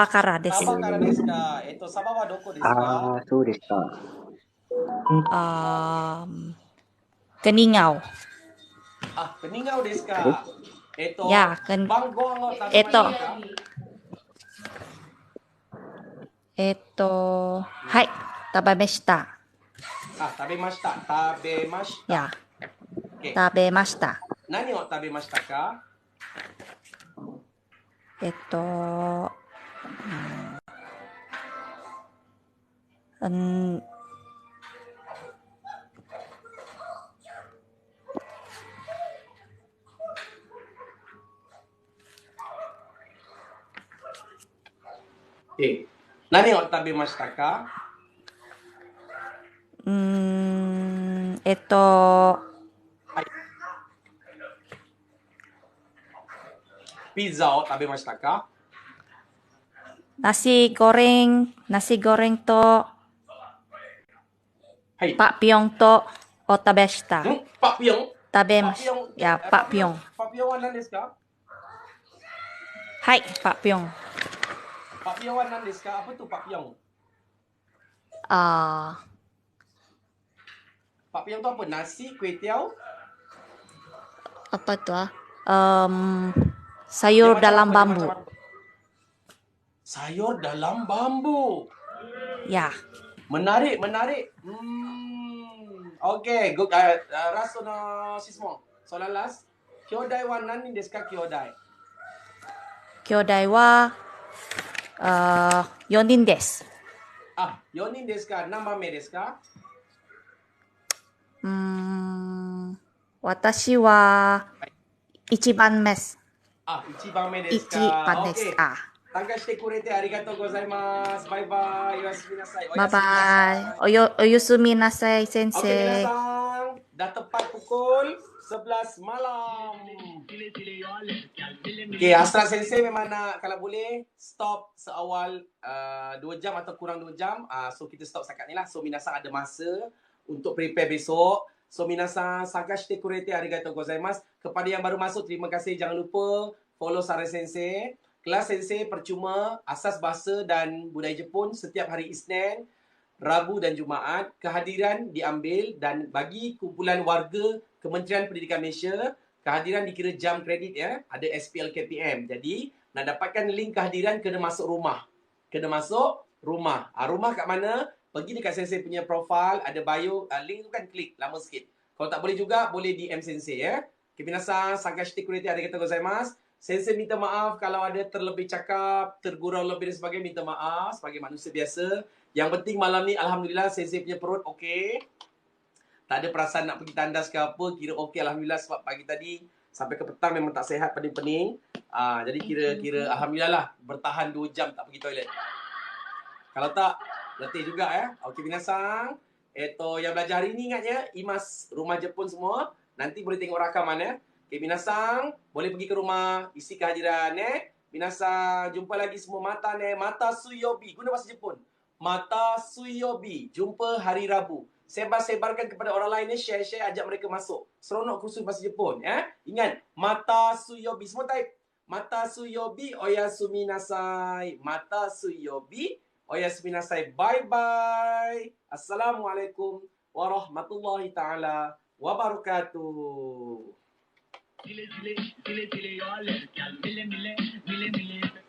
からです。サバからですか？サバはどこですか？そうですか。Keningau. Keningauですか？Ya,番号を食べましたか？はい、食べました。食べました。食べました。や、食べました。何を食べましたか？何を食べましたか？ピザを食べましたか？ nasi goreng to Pak Pyong to o tabeshita. Pak Pyong? Ya, Pak Pyong. Pak Pyong wa nan desu ka? Hai, Pak Pyong. Pak Pyong wa nan desu ka? Apa tu Pak Pyong? Pak Pyong tu apa? Nasi, kuih tiaw? Apa tu? Sayur dalam bambu. Sayur dalam bambu. Ya. Menarik. Okay, good. Raso no sismo. Soalan last. Kyodai wa nani desu ka, kyodai? Kyodai wa 4人です。4人ですか？何番目ですか？私は1番目です。1番目ですか。1番です。OK。参加してくれてありがとうございます。バイバイ。おやすみなさい。バイバイ。おやすみなさい、先 Okey, 皆 生。 さん. Dah tepat pukul 11 malam. Okey, hasrat sensei memang nak, kalau boleh, stop seawal 2 jam atau kurang 2 jam. So, kita stop setakat ni lah. So, minasan ada masa untuk prepare besok. So, minasan sagashite kurete arigatou gozaimasu. Kepada yang baru masuk, terima kasih. Jangan lupa follow Sarai Sensei. Kelas Sensei percuma, asas bahasa dan budaya Jepun setiap hari Isnin, Rabu dan Jumaat. Kehadiran diambil dan bagi kumpulan warga Kementerian Pendidikan Malaysia, kehadiran dikira jam kredit ya. Ada SPL KPM. Jadi, nak dapatkan link kehadiran kena masuk rumah. Kena masuk rumah. Rumah kat mana? Pergi dekat Sensei punya profile, ada bio, link tu kan klik, lama sikit. Kalau tak boleh juga, boleh DM Sensei ya. Minasan, sagashite kurete arigatou gozaimasu. Sensei minta maaf kalau ada terlebih cakap, tergurau lebih dan sebagainya, minta maaf sebagai manusia biasa. Yang penting malam ni, Alhamdulillah, Sensei punya perut okey. Tak ada perasaan nak pergi tandas ke apa, kira okey Alhamdulillah sebab pagi tadi sampai ke petang memang tak sihat, pening-pening. Jadi kira Alhamdulillah lah, bertahan 2 jam tak pergi toilet. Kalau tak, letih juga ya. Okey, minasan. Yang belajar hari ni ingatnya, Imas rumah Jepun semua. Nanti boleh tengok rakaman ya. Okay, minasan, boleh pergi ke rumah, isi kehadiran, Minasan, jumpa lagi semua mata, Mata Suyobi. Guna bahasa Jepun. Mata Suyobi. Jumpa hari Rabu. Sebar-sebarkan kepada orang lain, share-share, ajak mereka masuk. Seronok kursus bahasa Jepun, Ingat, Mata Suyobi. Semua type. Mata Suyobi, oyasumi nasai. Mata Suyobi, oyasumi nasai. Bye-bye. Assalamualaikum warahmatullahi ta'ala wabarakatuh. Dile, dile, dile, dile, yo, le, mile, mile, mile, mile.